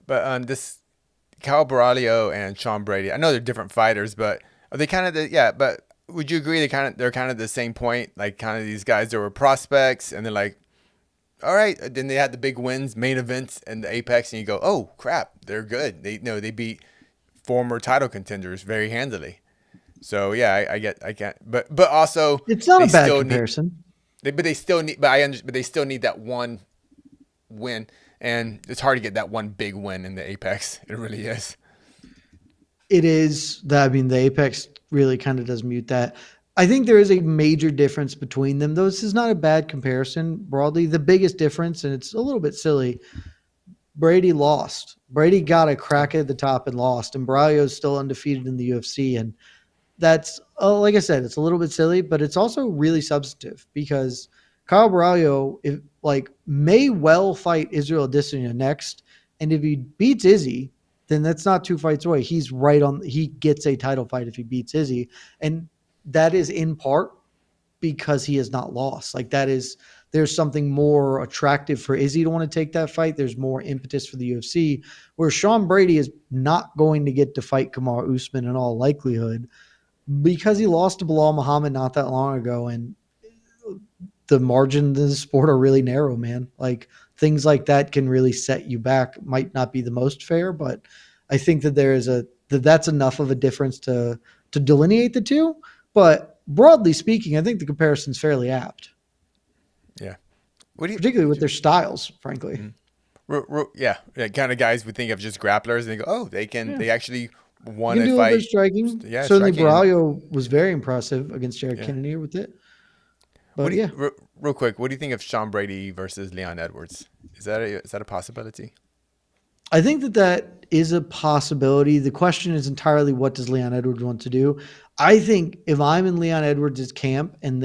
But this Kyle Borralho and Sean Brady, I know they're different fighters, but are they kind of but would you agree they're kind of the same point? Like kind of these guys that were prospects and they're like, all right, then they had the big wins, main events and the Apex, and you go, oh crap, they're good. They beat former title contenders very handily. So yeah, I get, but also It's not they a bad still comparison. but they still need, but I understand, but they still need that one win, and it's hard to get that one big win in the Apex. It really is. It is that. I mean, the Apex really kind of does mute that. I think there is a major difference between them, though. This is not a bad comparison broadly. The biggest difference, and it's a little bit silly, Brady lost. Brady got a crack at the top and lost, and Braulio is still undefeated in the UFC. And that's, like I said, it's a little bit silly, but it's also really substantive because Kyle Braulio, may well fight Israel Adesanya next, and if he beats Izzy, then that's not 2 fights away. He's right on. He gets a title fight if he beats Izzy, and that is in part because he has not lost. There's something more attractive for Izzy to want to take that fight. There's more impetus for the UFC, where Sean Brady is not going to get to fight Kamaru Usman in all likelihood because he lost to Bilal Muhammad not that long ago. And the margins in the sport are really narrow, man. Like things like that can really set you back. Might not be the most fair, but I think that that's enough of a difference to delineate the two. But broadly speaking, I think the comparison's fairly apt, Yeah. What do you? particularly with their styles, frankly. Yeah, kind of guys we think of just grapplers and they go, oh, Yeah. they actually You won can a do a little bit of fight. striking. Yeah, Certainly, striking. And Barayo was very impressive against Jared yeah. Kennedy with it. What But do you, yeah, real quick? What do you think of Sean Brady versus Leon Edwards? Is that a possibility? I think that is a possibility. The question is entirely what does Leon Edwards want to do? I think if I'm in Leon Edwards' camp and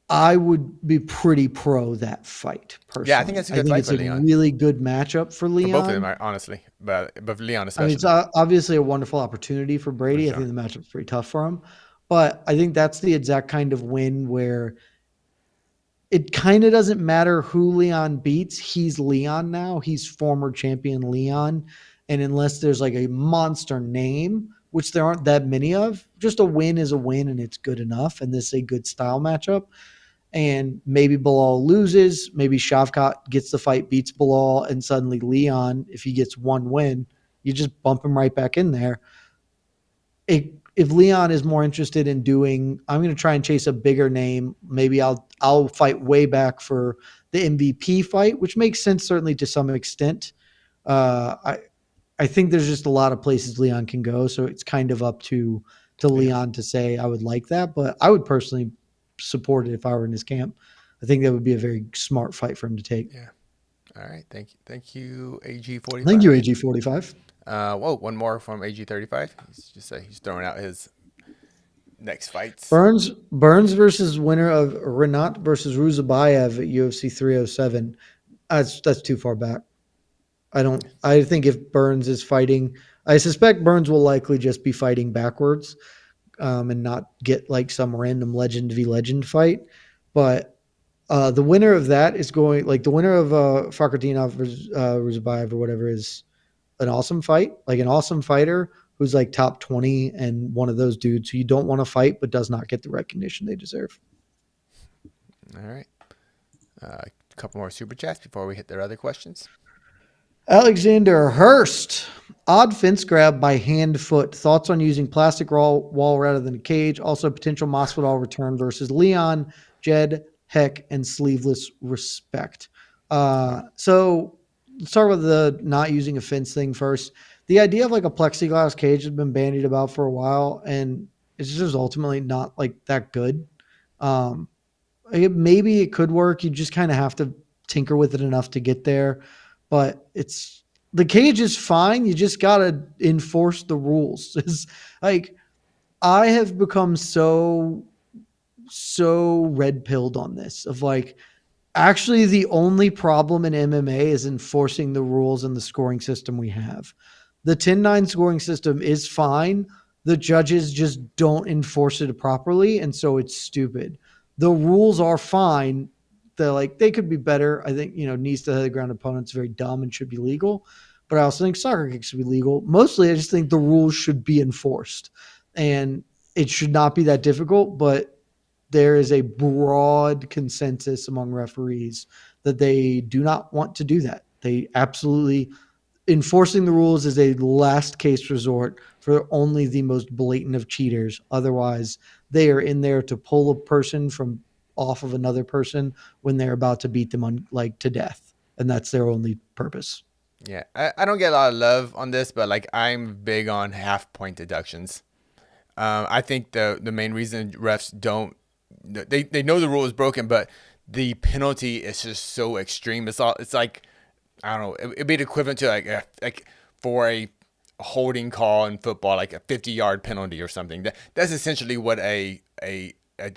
I would be pretty pro that fight Yeah, I think personally. that's a I good think fight it's for a Leon. really good matchup for For both of them, Leon. honestly, but Leon I mean, it's especially, obviously a wonderful opportunity for for Brady. I sure. think the matchup's pretty tough for him, but I think that's the exact kind of win where it kind of doesn't matter who Leon beats. He's Leon now. He's former champion Leon. And unless there's like a monster name, which there aren't that many of, just a win is a win and it's good enough. And this is a good style matchup. And maybe Bilal loses. Maybe Shavkat gets the fight, beats Bilal, and suddenly Leon, if he gets one win, you just bump him right back in there. If Leon is more interested in doing, I'm going to try and chase a bigger name. Maybe I'll fight way back for the MVP fight, which makes sense certainly to some extent. Uh, I I think there's just a lot of places Leon can go, so it's kind of up to Leon. Leon to say I would like that, but I would personally support it if I were in his camp. I think that would be a very smart fight for him to take. Yeah. All right. Thank you, AG forty Thank you, five. AG45. Whoa, one more from AG 35. He's throwing out his next fights. Burns versus winner of Renat versus Ruzabayev at UFC 307. That's too far back. I think if Burns is fighting, I suspect Burns will likely just be fighting backwards, and not get like some random legend v legend fight. But the winner of that is going like the winner of Fakhretdinov versus Ruzabayev or whatever is an awesome fight, like an awesome fighter who's like top 20 and one of those dudes who you don't want to fight but does not get the recognition they deserve. All right. A couple more super chats before we hit their other questions. Alexander Hurst. Odd fence grab by hand foot. Thoughts on using plastic wall rather than a cage. Also, potential Masvidal return versus Leon, Jed, Heck, and sleeveless respect. So let's start with the not using a fence thing first. The idea of like a plexiglass cage has been bandied about for a while, and it's just ultimately not like that good. Um, maybe it could work. You just kind of have to tinker with it enough to get there. But it's the cage is fine. You just gotta enforce the rules. It's like I have become so red pilled on this of like actually the only problem in MMA is enforcing the rules and the scoring system we have. The 10-9 scoring system is fine. The judges just don't enforce it properly, and so it's stupid. The rules are fine. They're like they could be better. I think knees to the ground opponents very dumb and should be legal. But I also think soccer kicks should be legal. Mostly, I just think the rules should be enforced, and it should not be that difficult. But there is a broad consensus among referees that they do not want to do that. They absolutely enforcing the rules is a last case resort for only the most blatant of cheaters. Otherwise, they are in there to pull a person from off of another person when they're about to beat them like to death, and that's their only purpose. Yeah, I don't get a lot of love on this, but like I'm big on half point deductions. I think the main reason refs don't they know the rule is broken, but the penalty is just so extreme. It's like I don't know. It'd be the equivalent to like for a holding call in football, like a 50-yard penalty or something. That's essentially what a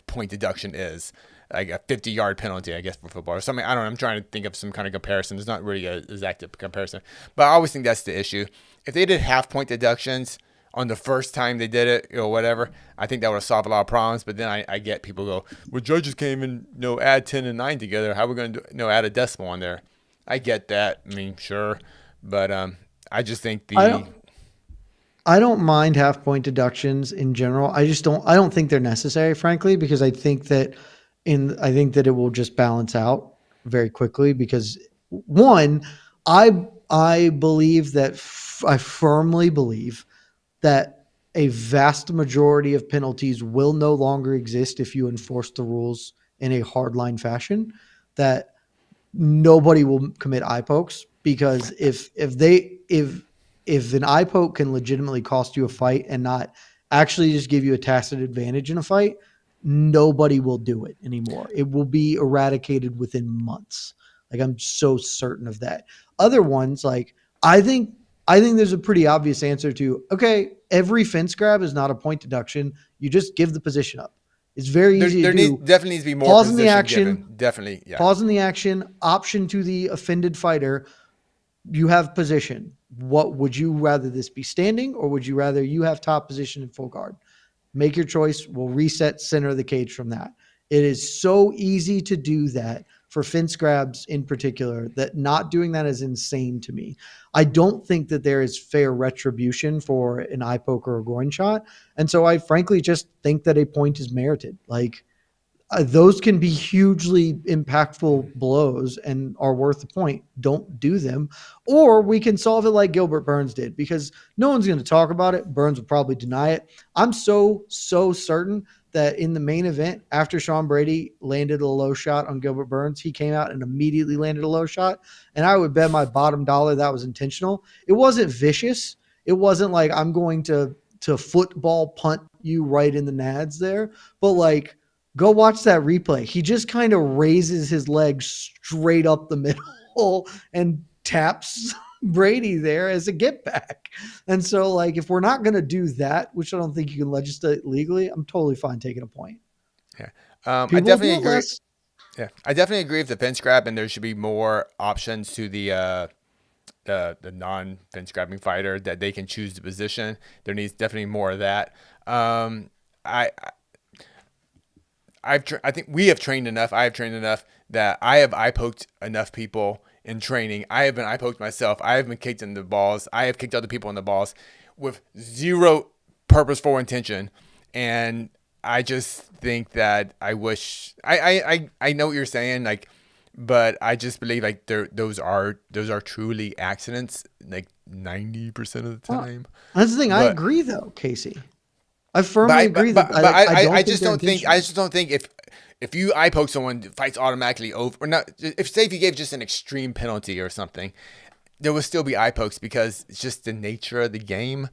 point deduction is. Like a 50-yard penalty, I guess, for football or something. I don't know. I'm trying to think of some kind of comparison. There's not really an exact comparison, but I always think that's the issue. If they did half point deductions on the first time they did it, or whatever, I think that would have solved a lot of problems. But then I get people go, well, judges can't even add 10 and 9 together. How are we going to add a decimal on there? I get that. I mean, sure, but I just think I don't mind half point deductions in general. I don't think they're necessary, frankly, because I think that it will just balance out very quickly because one, I believe that I firmly believe that a vast majority of penalties will no longer exist if you enforce the rules in a hardline fashion, that nobody will commit eye pokes, because if an eye poke can legitimately cost you a fight and not actually just give you a tacit advantage in a fight, nobody will do it anymore. It will be eradicated within months. Like, I'm so certain of that. Other ones, like, I think there's a pretty obvious answer to, okay, every fence grab is not a point deduction. You just give the position up. It's very easy to do. Definitely needs to be more Pause in the position action, given. Definitely, yeah. pause in the action, option to the offended fighter. You have position. What would you rather this be, standing, or would you rather you have top position in full guard? Make your choice. We'll reset center of the cage from that. It is so easy to do that for fence grabs in particular, that not doing that is insane to me. I don't think that there is fair retribution for an eye poke or a groin shot. And so I frankly just think that a point is merited. Like, those can be hugely impactful blows and are worth the point. Don't do them. Or we can solve it like Gilbert Burns did, because no one's going to talk about it. Burns will probably deny it. I'm so certain that in the main event, after Sean Brady landed a low shot on Gilbert Burns, he came out and immediately landed a low shot. And I would bet my bottom dollar that was intentional. It wasn't vicious. It wasn't like I'm going to football punt you right in the nads there. But like, go watch that replay. He just kind of raises his legs straight up the middle and taps Brady there as a get back. And so, like, if we're not going to do that, which I don't think you can legislate legally, I'm totally fine taking a point. Yeah. I People definitely do it agree. less. Yeah, I definitely agree with the fence grab, and there should be more options to the non fence grabbing fighter, that they can choose the position. There needs definitely more of that. I I think we have trained enough. I have trained enough that I have eye poked enough people in training. I have been eye poked myself. I have been kicked in the balls. I have kicked other people in the balls with zero purposeful intention. And I just think that I wish I know what you're saying, like, but I just believe like those are truly accidents, like 90% of the time. That's the thing. I But agree, though, Casey. I firmly agree that I I don't think just they're don't think intentional. if you eye poke someone, fights automatically over, or not. If say if you gave just an extreme penalty or something, there would still be eye pokes, because it's just the nature of the game.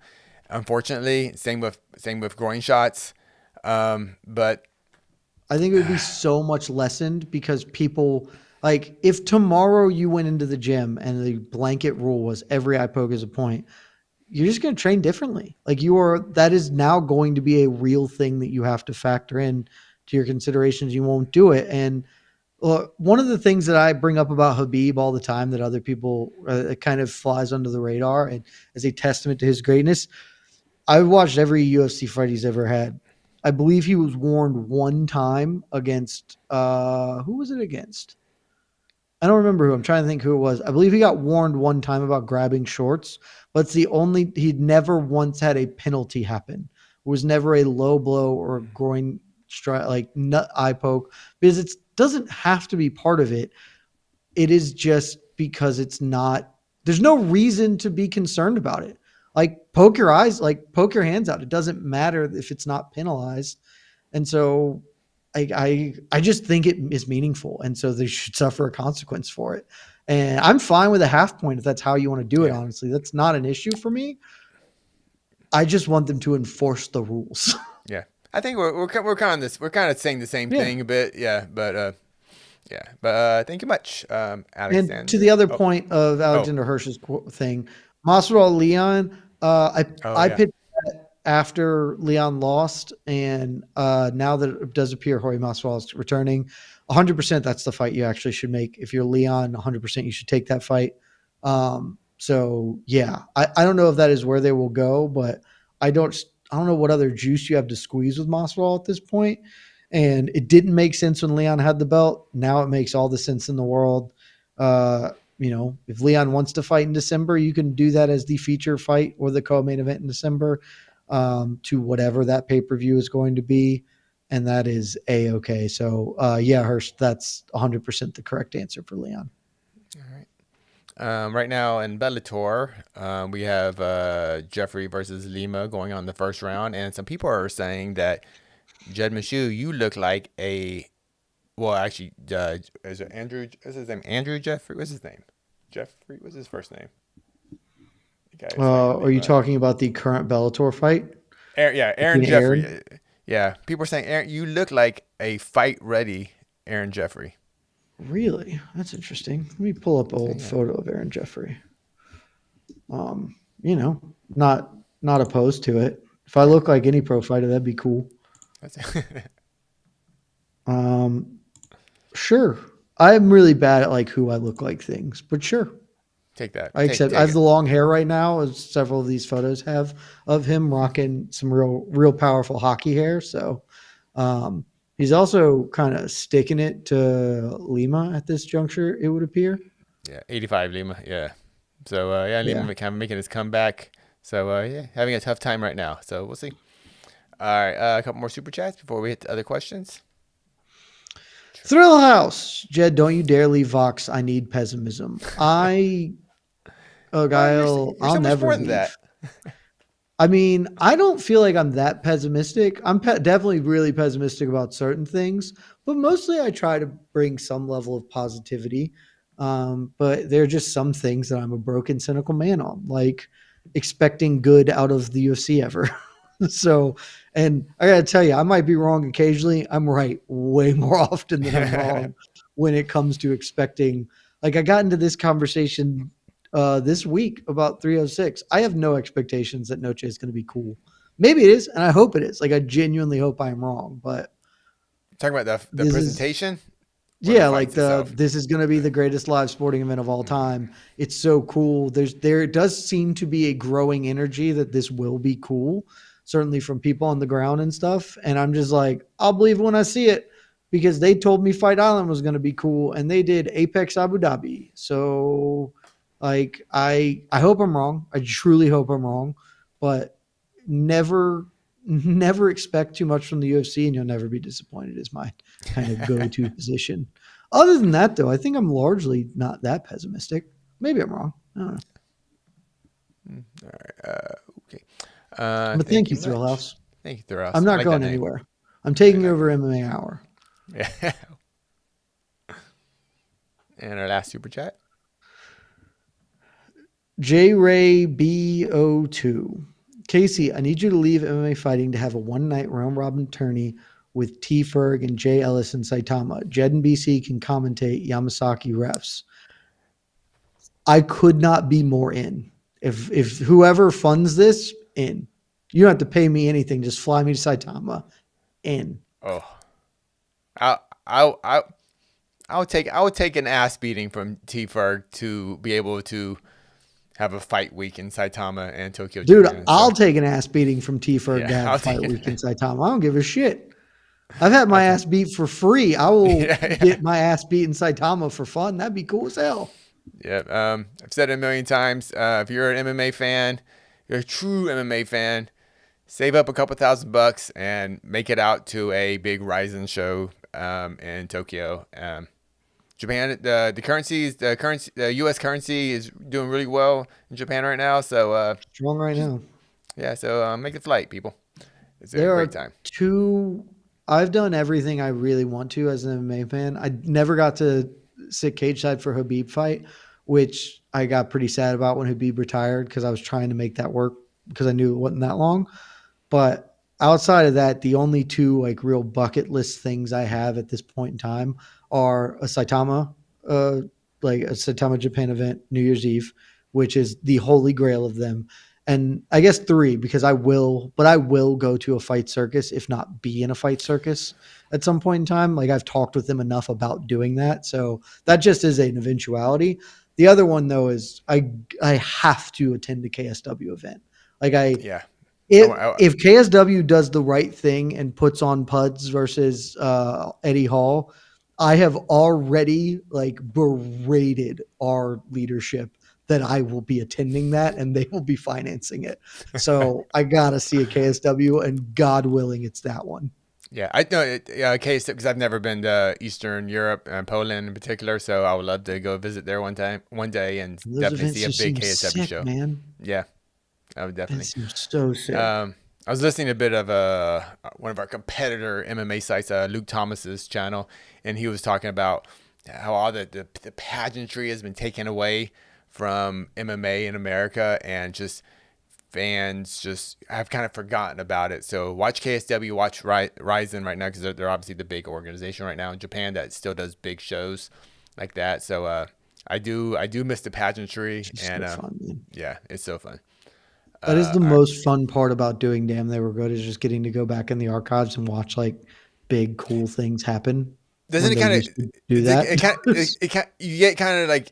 Unfortunately, same with groin shots. But I think it would be so much lessened, because people, like, if tomorrow you went into the gym and the blanket rule was every eye poke is a point, you're just going to train differently. Like, that is now going to be a real thing that you have to factor in to your considerations. You won't do it. And one of the things that I bring up about Habib all the time that other people, it kind of flies under the radar and as a testament to his greatness, I've watched every UFC fight he's ever had. I believe he was warned one time against, who was it against? I don't remember who. I'm trying to think who it was. I believe he got warned one time about grabbing shorts, but it's the only, he'd never once had a penalty happen. It was never a low blow or a groin strike, like nut eye poke, because it doesn't have to be part of it. It is just because it's not, there's no reason to be concerned about it. Like, poke your eyes, like poke your hands out. It doesn't matter if it's not penalized. And so I just think it is meaningful. And so they should suffer a consequence for it. And I'm fine with a half point if that's how you want to do it. yeah, Honestly, that's not an issue for me. I just want them to enforce the rules. yeah, I think we're kind of saying the same Yeah. thing a bit. Yeah, but thank you much, And to Alexander. the other Oh, point of oh, Alexander Hirsch's thing, Masvidal Leon, oh I yeah. pitched that after Leon lost, and now that it does appear Jorge Masvidal is returning, 100% that's the fight you actually should make. If you're Leon, 100% you should take that fight. So yeah, I don't know if that is where they will go, but I don't know what other juice you have to squeeze with Masvidal at this point. And it didn't make sense when Leon had the belt. Now it makes all the sense in the world. Uh, if Leon wants to fight in December, you can do that as the feature fight or the co-main event in December, to whatever that pay-per-view is going to be. And that is A-okay. So, yeah, Hirsch, that's 100% the correct answer for Leon. All right. Right now in Bellator, we have Jeffrey versus Lima going on the first round, and some people are saying that Jed Meshew, you look like a well, actually, is it Andrew? What's his name? Andrew Jeffrey? What's his name? Jeffrey? What's his first name? The guy who's fighting Are you Lima. talking about the current Bellator fight Yeah, Aaron between Jeffrey. Aaron? Yeah, people are saying Aaron, you look like a fight-ready Aaron Jeffrey. Really? That's interesting. Let me pull up an So old yeah, photo of Aaron Jeffrey. Um, you know, not opposed to it. If I yeah, look like any pro fighter, that'd be cool. that's Um, sure. I'm really bad at like who I look like things, but sure. take that. I Take accept. I take have it. the long hair right now, as several of these photos have of him rocking some real powerful hockey hair. So um, he's also kind of sticking it to Lima at this juncture. It would appear. Yeah, 85 Lima. Yeah. So yeah, Yeah. Lima kind of making his comeback. So yeah, having a tough time right now. So we'll see. All right, a couple more super chats before we hit the other questions. Thrill House, Jed, don't you dare leave Vox. I need pessimism. Well, you're I'll so much never more than that. leave. I mean, I don't feel like I'm that pessimistic. I'm definitely really pessimistic about certain things, but mostly I try to bring some level of positivity. But there are just some things that I'm a broken, cynical man on, like expecting good out of the UFC ever. So, and I got to tell you, I might be wrong occasionally. I'm right way more often than I'm wrong when it comes to expecting. Like, I got into this conversation this week about 306. I have no expectations that Noche is going to be cool. Maybe it is, and I hope it is. Like, I genuinely hope I'm wrong, but Talking about the this is presentation or the yeah, like fights itself. this is going to be the greatest live sporting event of all time. It's so cool. There does seem to be a growing energy that this will be cool, certainly from people on the ground and stuff. And I'm just like, I'll believe it when I see it because they told me Fight Island was going to be cool, and they did Apex Abu Dhabi. So, like, I hope I'm wrong. I truly hope I'm wrong, but never expect too much from the UFC, and you'll never be disappointed. Is my kind of go-to position. Other than that, though, I think I'm largely not that pessimistic. Maybe I'm wrong. I don't know. All right. Okay. But Thank thank you you, Thrill much. House. Thank you, I'm Thoros. I not like that going name. anywhere. I'm Yeah, taking over MMA Hour. yeah. And our last super chat. J Ray B02. Casey, I need you to leave MMA fighting to have a one-night round-robin tourney with T Ferg and Jay Ellis and Saitama. Jed and BC can commentate Yamasaki refs. I could not be more in. If whoever funds this, in. You don't have to pay me anything. Just fly me to Saitama. In. Oh, I I I I would take an ass beating from T Ferg to be able to have a fight week in Saitama and Tokyo, Dude, Japan. So I'll take an ass beating from T Ferg yeah, to have I'll fight take week in it. Saitama. I don't give a shit. I've had I'll my take. ass beat for free. I will Yeah, yeah, get my ass beat in Saitama for fun. That'd be cool as hell. yeah. I've said it a million times. If you're an MMA fan, you're a true MMA fan, save up a couple $1,000 and make it out to a big Ryzen show in Tokyo. Japan, the U.S. currency is doing really well in Japan right now. So Strong right just now. yeah, so make the flight, people. It's a There great are time. two. I've done everything I really want to as an MMA fan. I never got to sit cage side for Habib fight, which I got pretty sad about when Habib retired because I was trying to make that work because I knew it wasn't that long. But outside of that, the only two like real bucket list things I have at this point in time are a Saitama, uh, like a Saitama Japan event, New Year's Eve, which is the holy grail of them. And I guess three because I will go to a fight circus, if not be in a fight circus at some point in time. Like I've talked with them enough about doing that. So that just is an eventuality. The other one though is I have to attend the KSW event. Like Yeah. if I, if KSW does the right thing and puts on Puds versus Eddie Hall, I have already like berated our leadership that I will be attending that and they will be financing it. So I gotta see a KSW, and God willing, it's that one. Yeah, I know it, case because I've never been to Eastern Europe and Poland in particular, so I would love to go visit there one day, and Those definitely events see a just big seem KSW sick, show. man. Yeah, I would That definitely. seems so sick. I was listening to a bit of one of our competitor MMA sites, Luke Thomas's channel, and he was talking about how all the pageantry has been taken away from MMA in America, and just fans just have kind of forgotten about it. So watch KSW, watch Ryzen right now, because they're obviously the big organization right now in Japan that still does big shows like that. So I do miss the pageantry, It's and so fun, man. yeah, it's so fun. That is the All right. most fun part about doing Damn They Were Good is just getting to go back in the archives and watch like big cool things happen Doesn't when it they kind of used to do it's like that. it kind it kind you get kind of like,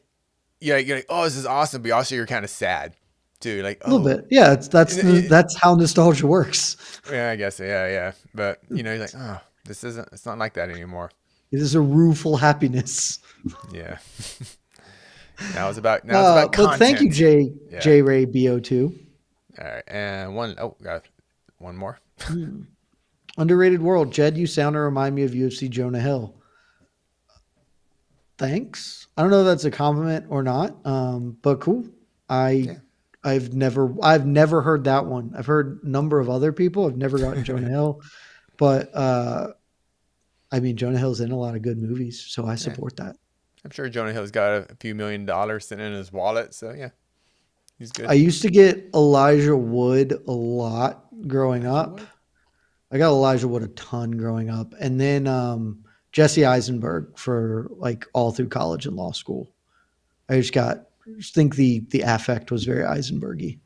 yeah, you're like, oh, this is awesome, but also you're kind of sad too, like, A little oh, bit. Yeah, that's how nostalgia works. yeah, I guess, yeah, but you're like, oh, it's not like that anymore. It is a rueful happiness. Yeah. Now it's about But thank you, content. Yeah. J Ray BO2. All right, and got one more. Underrated world. Jed, you sound and remind me of UFC Jonah Hill. Thanks. I don't know if that's a compliment or not, but cool. I Yeah. I've never heard that one. I've heard a number of other people. I've never gotten Jonah Hill, but I mean Jonah Hill's in a lot of good movies, so I Yeah. support that. I'm sure Jonah Hill's got a few $1 million sitting in his wallet, so yeah, he's I good. used to get Elijah Wood a lot growing Elijah up. Wood. I got Elijah Wood a ton growing up, and then Jesse Eisenberg for like all through college and law school. I just think the affect was very Eisenbergy.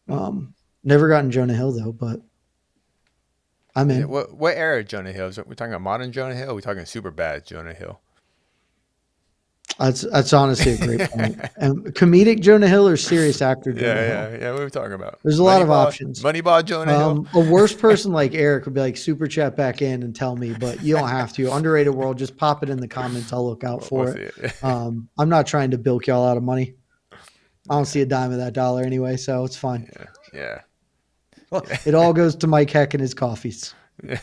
Hmm. Never gotten Jonah Hill though, but I'm Yeah, in. what era of Jonah Hill? Is we talking about modern Jonah Hill? Or we talking super bad Jonah Hill? That's honestly a great point. And comedic Jonah Hill or serious actor Jonah Hill? Yeah. What are we talking about? There's a lot of options. Moneyball Jonah Hill. A worse person like Eric would be like, super chat back in and tell me, but you don't have to. Underrated world, just pop it in the comments. I'll look out We'll for see it. it. I'm not trying to bilk y'all out of money. I don't see a dime of that dollar anyway, so it's fine. Yeah. It all goes to Mike Heck and his coffees. Yeah.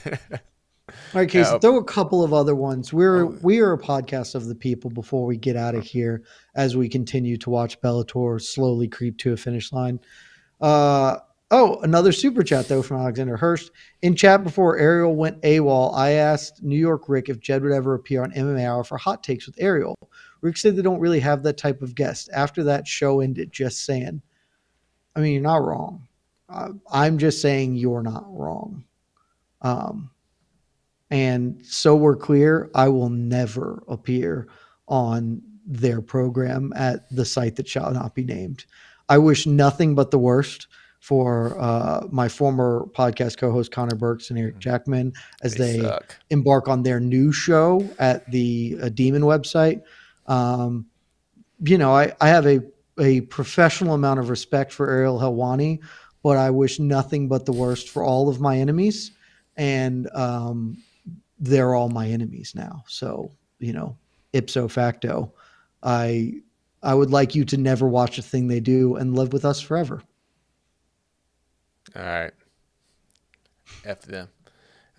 All right, Casey, Yeah. throw a couple of other ones. Oh, We are a podcast of the people before we get out of here as we continue to watch Bellator slowly creep to a finish line. Another super chat though from Alexander Hurst. In chat before Ariel went AWOL, I asked New York Rick if Jed would ever appear on MMA Hour for hot takes with Ariel. Rick said they don't really have that type of guest. After that show ended, just saying. I mean, you're not wrong. I'm just saying you're not wrong. And so we're clear, I will never appear on their program at the site that shall not be named. I wish nothing but the worst for my former podcast co-host Connor Burks and Eric Jackman as they they suck. embark on their new show at the Demon website. I have a professional amount of respect for Ariel Helwani, but I wish nothing but the worst for all of my enemies. And they're all my enemies now. So, ipso facto, I would like you to never watch a thing they do and live with us forever. All right. F them.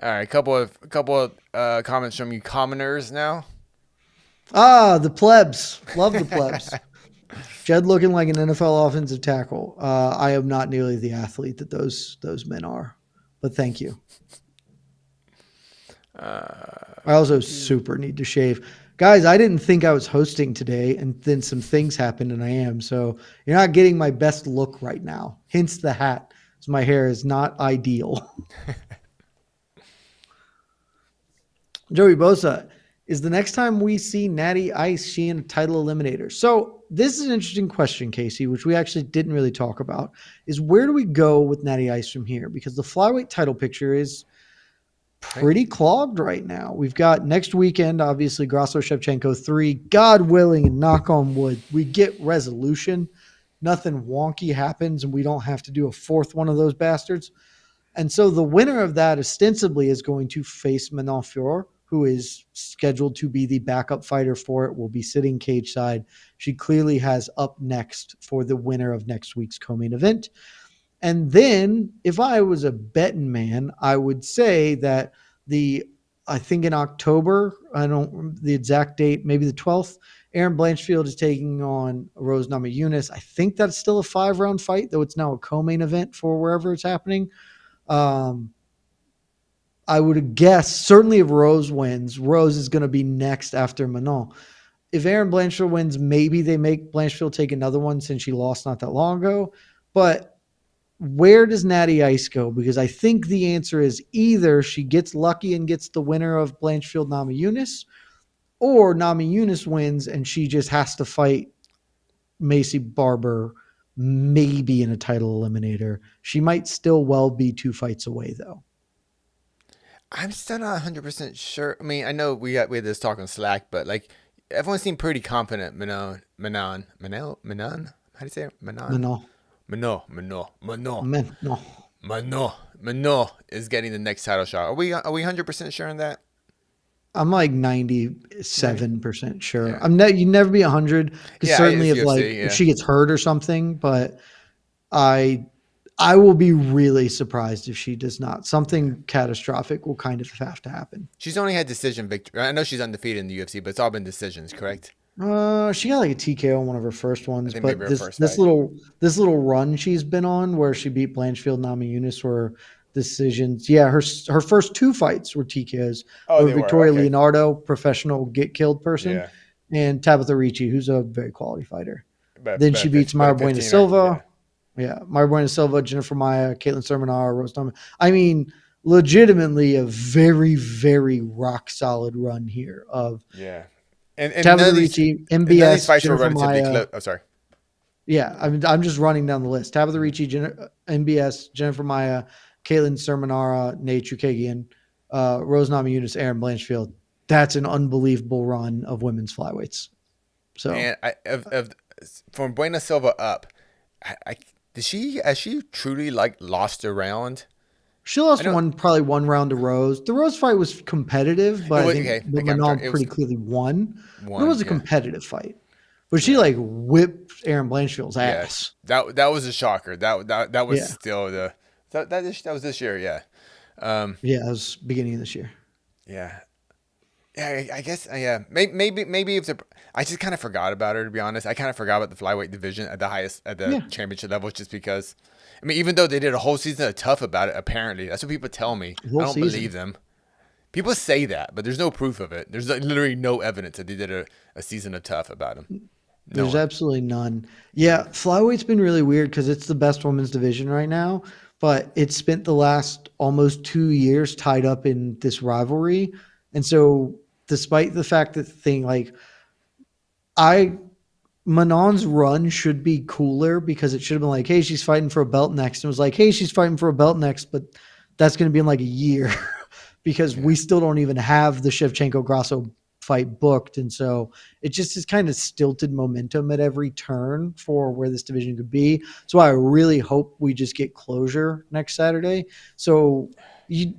All right. Couple of comments from you commoners now. The plebs. Love the plebs. Jed looking like an NFL offensive tackle. I am not nearly the athlete that those men are, but thank you. I also super need to shave. Guys, I didn't think I was hosting today, and then some things happened, and I am. So you're not getting my best look right now. Hence the hat, because my hair is not ideal. Joey Bosa, is the next time we see Natty Ice, she in a title eliminator? So this is an interesting question, Casey, which we actually didn't really talk about, is where do we go with Natty Ice from here? Because the flyweight title picture is pretty clogged right now. We've got next weekend, obviously, Grasso Shevchenko 3. God willing, and knock on wood, we get resolution. Nothing wonky happens, and we don't have to do a fourth one of those bastards. And so the winner of that ostensibly is going to face Manon Fior, who is scheduled to be the backup fighter for it, will be sitting cage side. She clearly has up next for the winner of next week's co-main event. And then if I was a betting man, I would say that I think in October, I don't the exact date, maybe the 12th. Erin Blanchfield is taking on Rose Namajunas. I think that's still a 5-round fight, though it's now a co-main event for wherever it's happening. Um, I would guess certainly if Rose wins, Rose is going to be next after Manon. If Erin Blanchfield wins, maybe they make Blanchfield take another one since she lost not that long ago. But where does Natty Ice go? Because I think the answer is either she gets lucky and gets the winner of Blanchfield Namajunas, or Namajunas wins and she just has to fight Macy Barber, maybe in a title eliminator. She might still well be 2 fights away, though. I'm still not 100% sure. I mean, I know we had this talk on Slack, but like everyone seemed pretty confident. Manon. How do you say it? Manon. No, no. Manon is getting the next title shot. Are we 100% sure on that? I'm like 97% sure. Yeah. You never be 100 because Yeah, certainly it's if UFC. she gets hurt or something, but I I will be really surprised if she does not. Yeah. Something catastrophic will kind of have to happen. She's only had decision victory. I know she's undefeated in the UFC, but it's all been decisions, correct? She got like a TKO on one of her first I ones, think maybe but her this first this fight. little this little run she's been on where she beat Blanchfield Namajunas were decisions. Yeah, her first 2 fights were TKOs Oh, over they were. Victoria Okay. Leonardo, professional get killed person, Yeah. and Tabitha Ricci, who's a very quality fighter. Then she But beats Myra Buena 15 rounds, Silva. yeah. Yeah, Myra Buena Silva, Jennifer Maya, Caitlin Sermonara, Rose Namajunas. I mean, legitimately a very, very rock solid run here of Yeah. And Tabitha Ricci, none of these MBS, fights were Jennifer relatively Maya. close. Oh, sorry. Yeah, I mean, I'm just running down the list. Tabitha Ricci, MBS, Jennifer Maya, Caitlin Sermonara, Nate Chukagian, Rose Namajunas, Erin Blanchfield. That's an unbelievable run of women's flyweights. So Man, from Buena Silva up, did she has she truly like lost a round? she I lost know probably one round to Rose. The Rose fight was competitive, it but I was think okay. Okay, I'm sorry. Manon It was pretty clearly won. But it one. was a Yeah, competitive fight. But she yeah, like whipped Erin Blanchfield's yeah. ass. That was a shocker. That was Yeah. still that was this year. Yeah, Yeah, it was beginning of this year. yeah. Yeah, I guess. Yeah, maybe if I just kind of forgot about her, to be honest. I kind of forgot about the flyweight division at the Yeah, championship level, just because. I mean, even though they did a whole season of tough about it, apparently that's what people tell me. the I whole don't believe season. them. People say that, but there's no proof of it. There's like, literally no evidence that they did a season of tough about him. There's None. absolutely none. Yeah, None. flyweight's been really weird because it's the best women's division right now, but it's spent the last almost 2 years tied up in this rivalry. And so, despite the fact that the thing like I Manon's run should be cooler because it should have been like, hey, she's fighting for a belt next. And it was like, hey, she's fighting for a belt next, but that's going to be in like a year because Yeah. we still don't even have the Shevchenko Grasso fight booked. And so it just is kind of stilted momentum at every turn for where this division could be. So I really hope we just get closure next Saturday. So you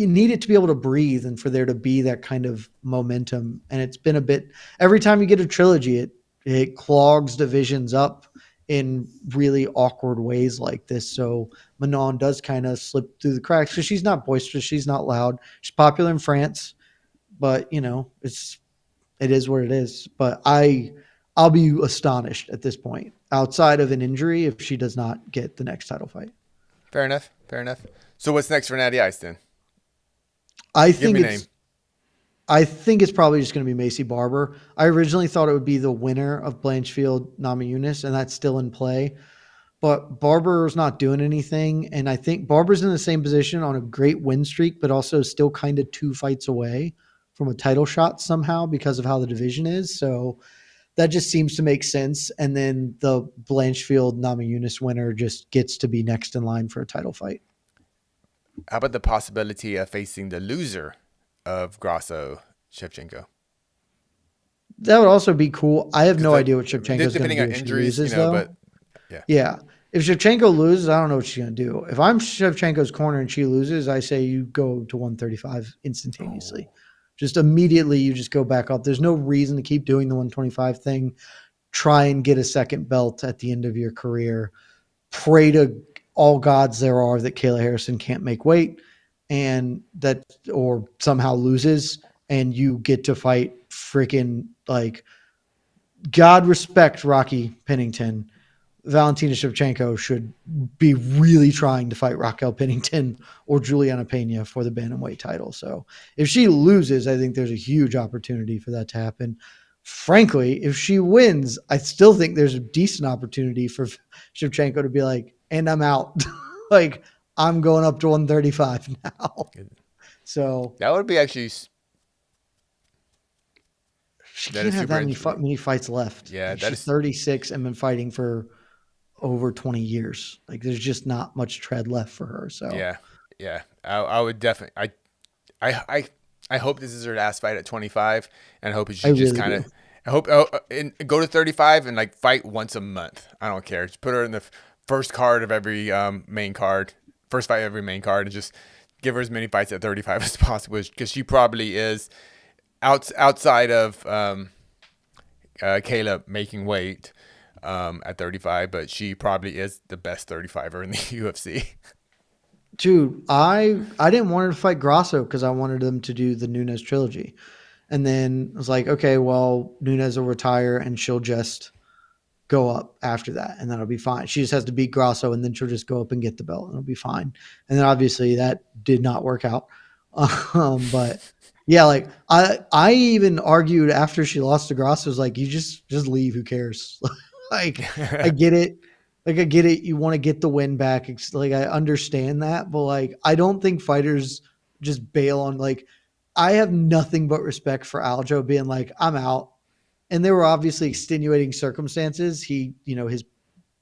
need it to be able to breathe and for there to be that kind of momentum. And it's been a bit every time you get a trilogy, it clogs divisions up in really awkward ways like this. So Manon does kind of slip through the cracks because she's not boisterous, she's not loud. She's popular in France, but it is what it is. But I'll be astonished at this point, outside of an injury, if she does not get the next title fight. Fair enough. Fair enough. So what's next for Natty Ice then? I Give think me a name. it's I think it's probably just going to be Macy Barber. I originally thought it would be the winner of Blanchfield Namajunas, and that's still in play. But Barber's not doing anything, and I think Barber's in the same position on a great win streak, but also still kind of 2 fights away from a title shot somehow because of how the division is. So that just seems to make sense. And then the Blanchfield Namajunas winner just gets to be next in line for a title fight. How about the possibility of facing the loser of Grasso Shevchenko? That would also be cool. I have Because no idea what Shevchenko is going to depending on do if she injuries, loses, though. but yeah. Yeah. If Shevchenko loses, I don't know what she's going to do. If I'm Shevchenko's corner and she loses, I say you go to 135 instantaneously. Oh, Just immediately, you just go back up. There's no reason to keep doing the 125 thing. Try and get a second belt at the end of your career. Pray to all gods there are that Kayla Harrison can't make weight and that or somehow loses, and you get to fight freaking like God respect Rocky Pennington. Valentina Shevchenko should be really trying to fight Raquel Pennington or Juliana Pena for the bantamweight title. So if she loses, I think there's a huge opportunity for that to happen. Frankly, if she wins, I still think there's a decent opportunity for Shevchenko to be like, and I'm out. Like, I'm going up to 135 now. So That would be actually she that can't is have super that interesting. many fights left. Yeah, Like, that she's is 36 and been fighting for over 20 years. Like, there's just not much tread left for her. So yeah, yeah. I would definitely I hope this is her last fight at 25, and I hope I she just really kind do. of and go to 35 and like fight once a month. I don't care. Just put her in the first card of every main card, first fight of every main card, and just give her as many fights at 35 as possible because she probably is outside of Kayla making weight at 35, but she probably is the best 35er in the UFC. Dude, I didn't want her to fight Grasso because I wanted them to do the Nunes trilogy. And then I was like, okay, well, Nunes will retire and she'll just go up after that, and that'll be fine. She just has to beat Grasso, and then she'll just go up and get the belt, and it'll be fine. And then obviously that did not work out. But yeah, like I even argued after she lost to Grasso, was like, you just leave. Who cares? Like I get it. Like I get it. You want to get the win back. It's like I understand that, but like I don't think fighters just bail on like. I have nothing but respect for Aljo being like, I'm out. And there were obviously extenuating circumstances. He, his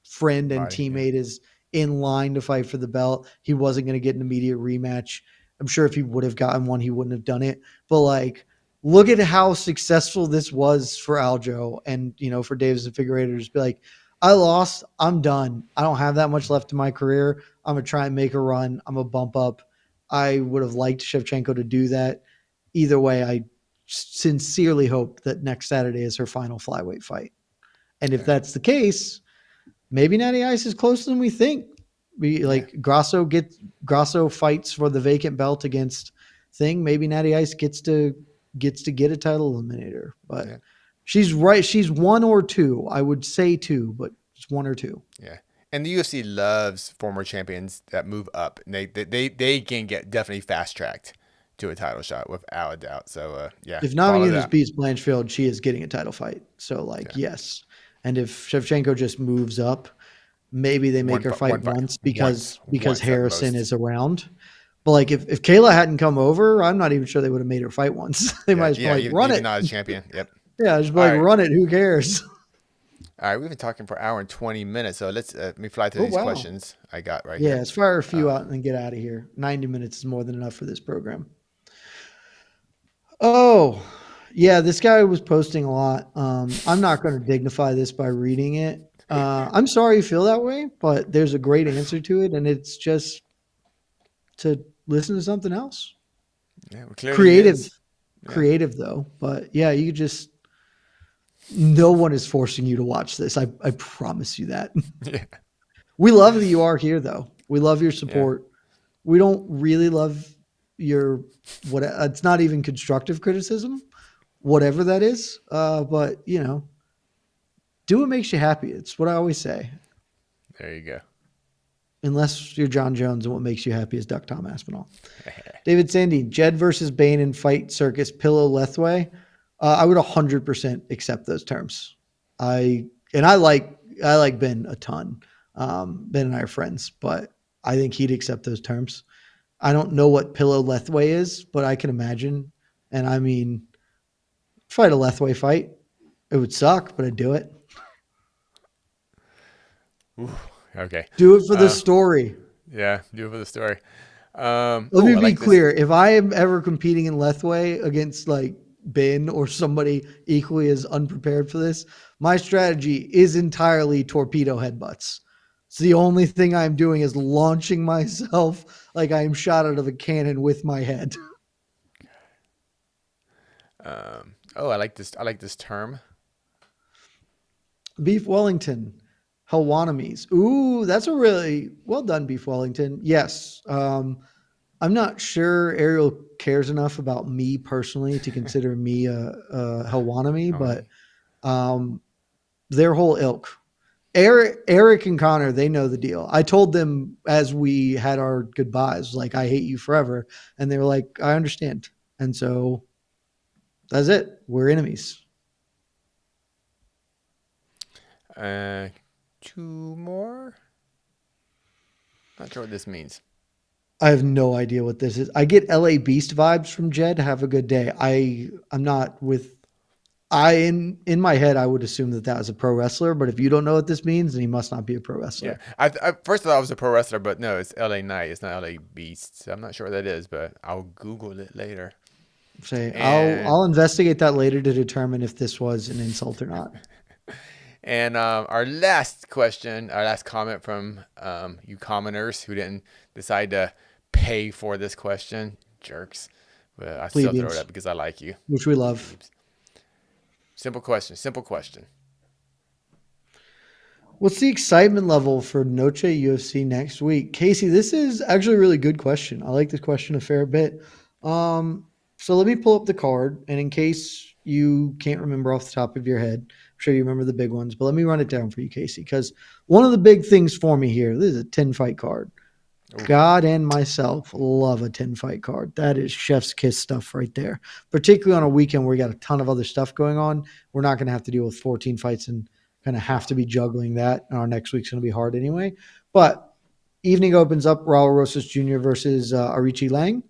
friend and Body, yeah. teammate is in line to fight for the belt. He wasn't going to get an immediate rematch. I'm sure if he would have gotten one, he wouldn't have done it. But like, look at how successful this was for Aljo and, for Davis and Figueiredo to just be like, I lost. I'm done. I don't have that much left in my career. I'm going to try and make a run. I'm going to bump up. I would have liked Shevchenko to do that. Either way, I sincerely hope that next Saturday is her final flyweight fight. And if Yeah. that's the case, maybe Natty Ice is closer than we think. We Yeah. like Grasso fights for the vacant belt against Thing. Maybe Natty Ice gets to get a title eliminator. But Yeah. she's right. She's one or two. I would say two, but it's one or two. Yeah. And the UFC loves former champions that move up. And they can get definitely fast tracked to a title shot without a doubt. So yeah, If follow Namajunas that. beats Blanchfield, she is getting a title fight. So like, Okay. yes. And if Shevchenko just moves up, maybe they make her fight One fight. once because Once at Harrison most. is around. But like if Kayla hadn't come over, I'm not even sure they would have made her fight once. They Yeah. might have been Yeah. like, run Even it. not a champion. Yep. Yeah, just be All like, right. run it. Who cares? All right. We've been talking for an hour and 20 minutes. So let me fly through Oh these wow. questions I got right Yeah, here. let's fire a few Um, out and then get out of here. 90 minutes is more than enough for this program. Oh, yeah, this guy was posting a lot. I'm not going to dignify this by reading it. I'm sorry you feel that way, but there's a great answer to it, and it's just to listen to something else. yeah. Well, clearly he Creative, is. Yeah. creative though. But yeah, you just no one is forcing you to watch this. I promise you that. Yeah. We love that you are here though. We love your Yeah. support. We don't really love your what it's not even constructive criticism, whatever that is. But do what makes you happy. It's what I always say. There you go. Unless you're John Jones and what makes you happy is Duck Tom Aspinall. David Sandy, Jed versus Bane in Fight Circus, Pillow Lethway. I would 100% accept those terms. I like Ben a ton. Ben and I are friends, but I think he'd accept those terms. I don't know what Pillow Lethway is, but I can imagine. And I mean, fight a Lethway fight. It would suck, but I'd do it. Ooh, okay. Do it for the Uh, story. yeah. Do it for the story. Let me I be like this. clear. If I am ever competing in Lethway against like Ben or somebody equally as unprepared for this, my strategy is entirely torpedo headbutts. So the only thing I'm doing is launching myself like I am shot out of a cannon with my head. I like this. I like this term. Beef Wellington, Hawanamis. Ooh, that's a really well done Beef Wellington. Yes. I'm not sure Ariel cares enough about me personally to consider me a Helwanami, Oh, but um, their whole ilk. Eric and Connor, they know the deal. I told them as we had our goodbyes, like, I hate you forever. And they were like, I understand. And so that's it. We're enemies. uh, two more. Not sure what this means. I have no idea what this is. I get LA Beast vibes from Jed. Have a good day. I'm not with I in my head I would assume that that was a pro wrestler, but if you don't know what this means, then he must not be a pro Yeah, wrestler. I first thought I was a pro wrestler, but no, it's LA Knight. It's not LA Beast. So I'm not sure what that is, but I'll Google it later. Say And I'll investigate that later to determine if this was an insult or not. our last question, our last comment from you commoners who didn't decide to pay for this question, jerks. But I still throw it Plebeians, up because I like you. which we love. Plebes. Simple question. Simple question. What's the excitement level for Noche UFC next week? Casey, this is actually a really good question. I like this question a fair bit. So let me pull up the card, and in case you can't remember off the top of your head, I'm sure you remember the big ones, but let me run it down for you, Casey, because one of the big things for me here, this is a 10 fight card. Ooh, God and myself love a 10 fight card. That is chef's kiss stuff right there. Particularly on a weekend where we got a ton of other stuff going on. We're not going to have to deal with 14 fights and kind of have to be juggling that. And our next week's going to be hard anyway. But evening opens up Raul Rosas Jr. versus Arichi Lang.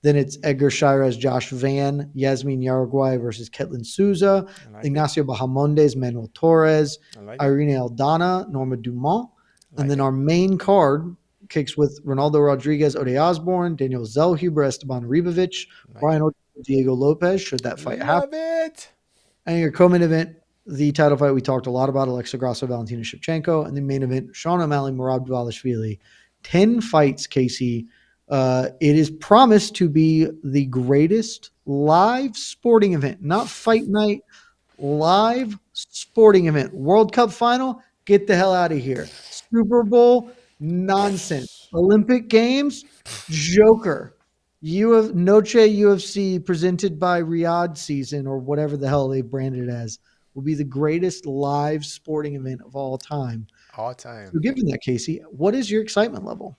Then it's Edgar Shirez, Josh Van, Yasmin Yaraguay versus Ketlin Souza, I like it. Ignacio Bahamondes, Manuel Torres, I like it. Irene Aldana, Norma Dumont. I And like then it. our main card kicks with Ronaldo Rodriguez, Ode Osborne, Daniel Zellhuber, Esteban Ribovic, I like Brian it. Ortega, Diego Lopez, should that fight happen. Love it. And your co-main event, the title fight we talked a lot about, Alexa Grasso, Valentina Shevchenko, and the main event, Sean O'Malley, Merab Dvalishvili. 10 fights, Casey. It is promised to be the greatest live sporting event, not fight night, live sporting event. World Cup final, get the hell out of here. Super Bowl, nonsense. Olympic Games, Joker. Noche UFC presented by Riyadh season or whatever the hell they branded it as will be the greatest live sporting event of all time. All time. So given that, Casey, what is your excitement level?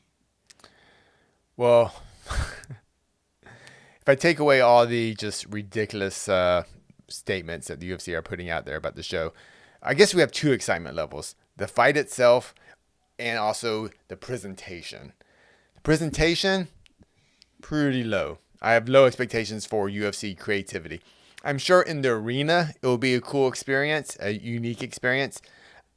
Well, if I take away all the just ridiculous statements that the UFC are putting out there about the show, I guess we have two excitement levels: the fight itself, and also the presentation. The presentation, pretty low. I have low expectations for UFC creativity. I'm sure in the arena it will be a cool experience, a unique experience.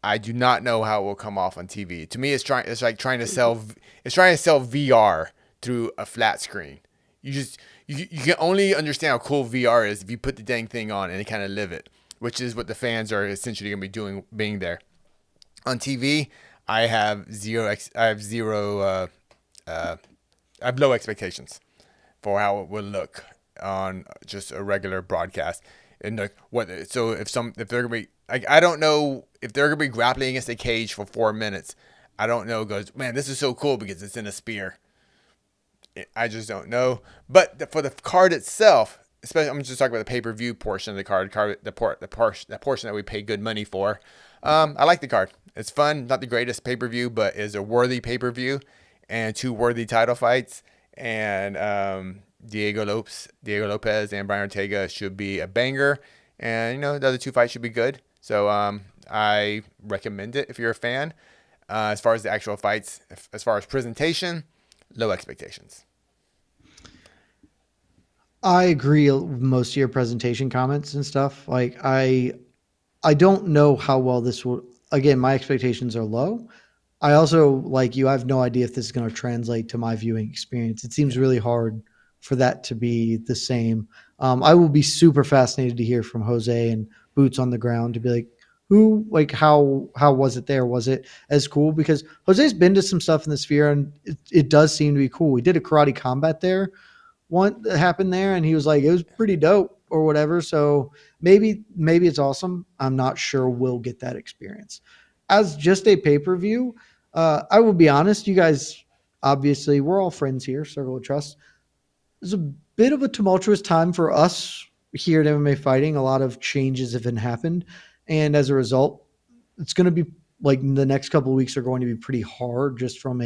I do not know how it will come off on TV. To me, it's like trying to sell VR through a flat screen. You can only understand how cool VR is if you put the dang thing on and kind of live it, which is what the fans are essentially going to be doing being there. On TV, I have I have low expectations for how it will look on just a regular broadcast. And like if they're gonna be I don't know if they're gonna be grappling against a cage for 4 minutes. I don't know. Goes, man, this is so cool because it's in a spear. I just don't know. But for the card itself, especially I'm just talking about the pay-per-view portion of the card, the portion that we pay good money for. I like the card. It's fun. Not the greatest pay-per-view, but is a worthy pay-per-view and two worthy title fights. And Diego Lopez and Brian Ortega should be a banger. And, the other two fights should be good. So I recommend it if you're a fan. As far as the actual fights, as far as presentation, low expectations. I agree with most of your presentation comments and stuff. Like I don't know how well this will. Again, my expectations are low. I also, like you, I have no idea if this is going to translate to my viewing experience. It seems Yeah. really hard for that to be the same. I will be super fascinated to hear from Jose and boots on the ground to be like, how was it there? Was it as cool? Because Jose's been to some stuff in the sphere and it does seem to be cool. We did a karate combat there one that happened there, and he was like, it was pretty dope or whatever. So maybe it's awesome. I'm not sure we'll get that experience as just a pay per view. I will be honest, you guys. Obviously, we're all friends here, Circle of Trust. It's a bit of a tumultuous time for us here at MMA Fighting. A lot of changes have been happened. And as a result, it's going to be like the next couple of weeks are going to be pretty hard just from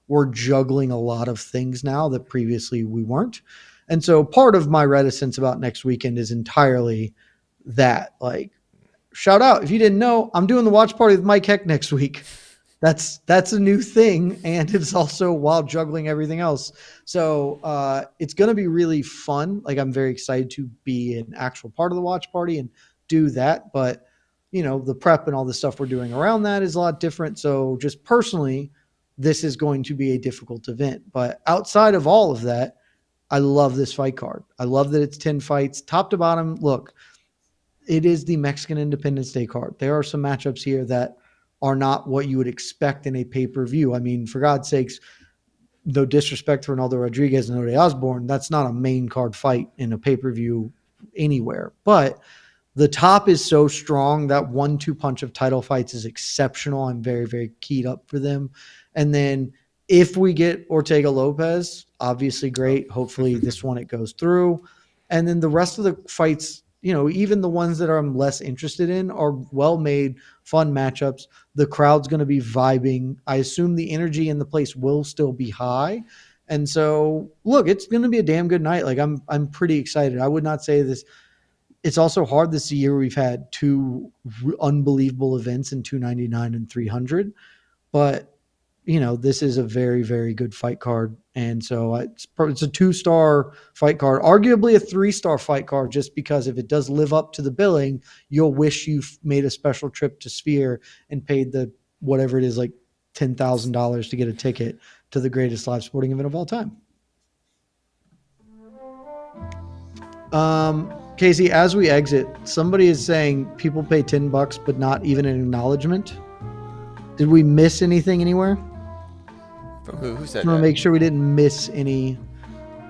we're juggling a lot of things now that previously we weren't. And so part of my reticence about next weekend is entirely that. Like, shout out, if you didn't know, I'm doing the watch party with Mike Heck next week. That's a new thing, and it's also while juggling everything else. So it's going to be really fun. Like, I'm very excited to be an actual part of the watch party and do that. But the prep and all the stuff we're doing around that is a lot different. So just personally, this is going to be a difficult event. But outside of all of that, I love this fight card. I love that it's 10 fights, top to bottom. Look, it is the Mexican Independence Day card. There are some matchups here that are not what you would expect in a pay-per-view. I mean, for God's sakes, no disrespect to Ronaldo Rodriguez and Ode Osborne, that's not a main card fight in a pay-per-view anywhere. But the top is so strong. That 1-2 punch of title fights is exceptional. I'm very, very keyed up for them. And then if we get Ortega Lopez, obviously great. Hopefully this one, it goes through. And then the rest of the fights, even the ones that I'm less interested in are well-made, fun matchups. The crowd's going to be vibing. I assume the energy in the place will still be high. And so, look, it's going to be a damn good night. Like, I'm pretty excited. I would not say this. It's also hard this year. We've had two unbelievable events in 299 and 300, but this is a very, very good fight card. And so it's a 2-star fight card, arguably a 3-star fight card, just because if it does live up to the billing, you'll wish you made a special trip to Sphere and paid the, whatever it is, like $10,000 to get a ticket to the greatest live sporting event of all time. Casey, as we exit, somebody is saying people pay $10, but not even an acknowledgement. Did we miss anything anywhere? Who said I want that? to make sure we didn't miss any.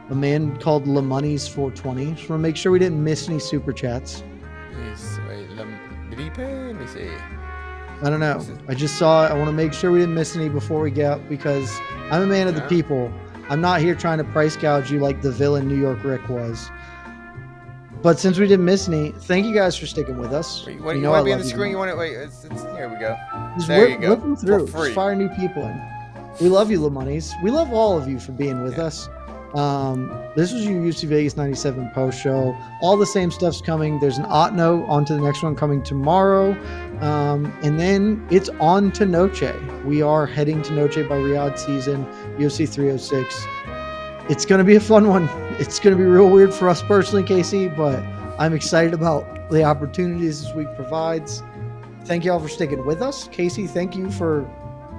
A man called LaMoney's 420. Just want to make sure we didn't miss any super chats. Wait, let me see. I don't know. I just saw it. I want to make sure we didn't miss any before we get out, because I'm a man of the people. I'm not here trying to price gouge you like the villain New York Rick was. But since we didn't miss any, thank you guys for sticking with us. Wait, you want to be on the screen? You want to wait? Here we go. Just there you whip go. them through. For free. Just fire new people in. We love you, LaMoneys. We love all of you for being with us. This was your UFC Vegas 97 post show. All the same stuff's coming. There's an Otno on to the next one coming tomorrow. And then it's on to Noche. We are heading to Noche by Riyadh season, UFC 306. It's going to be a fun one. It's going to be real weird for us personally, Casey, but I'm excited about the opportunities this week provides. Thank you all for sticking with us. Casey, thank you for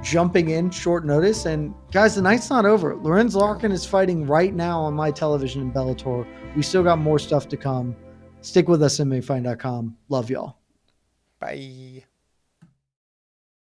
jumping in short notice. And guys, the night's not over. Lorenz Larkin is fighting right now on my television in Bellator. We still got more stuff to come. Stick with us, MMAfighting.com. Love y'all. Bye.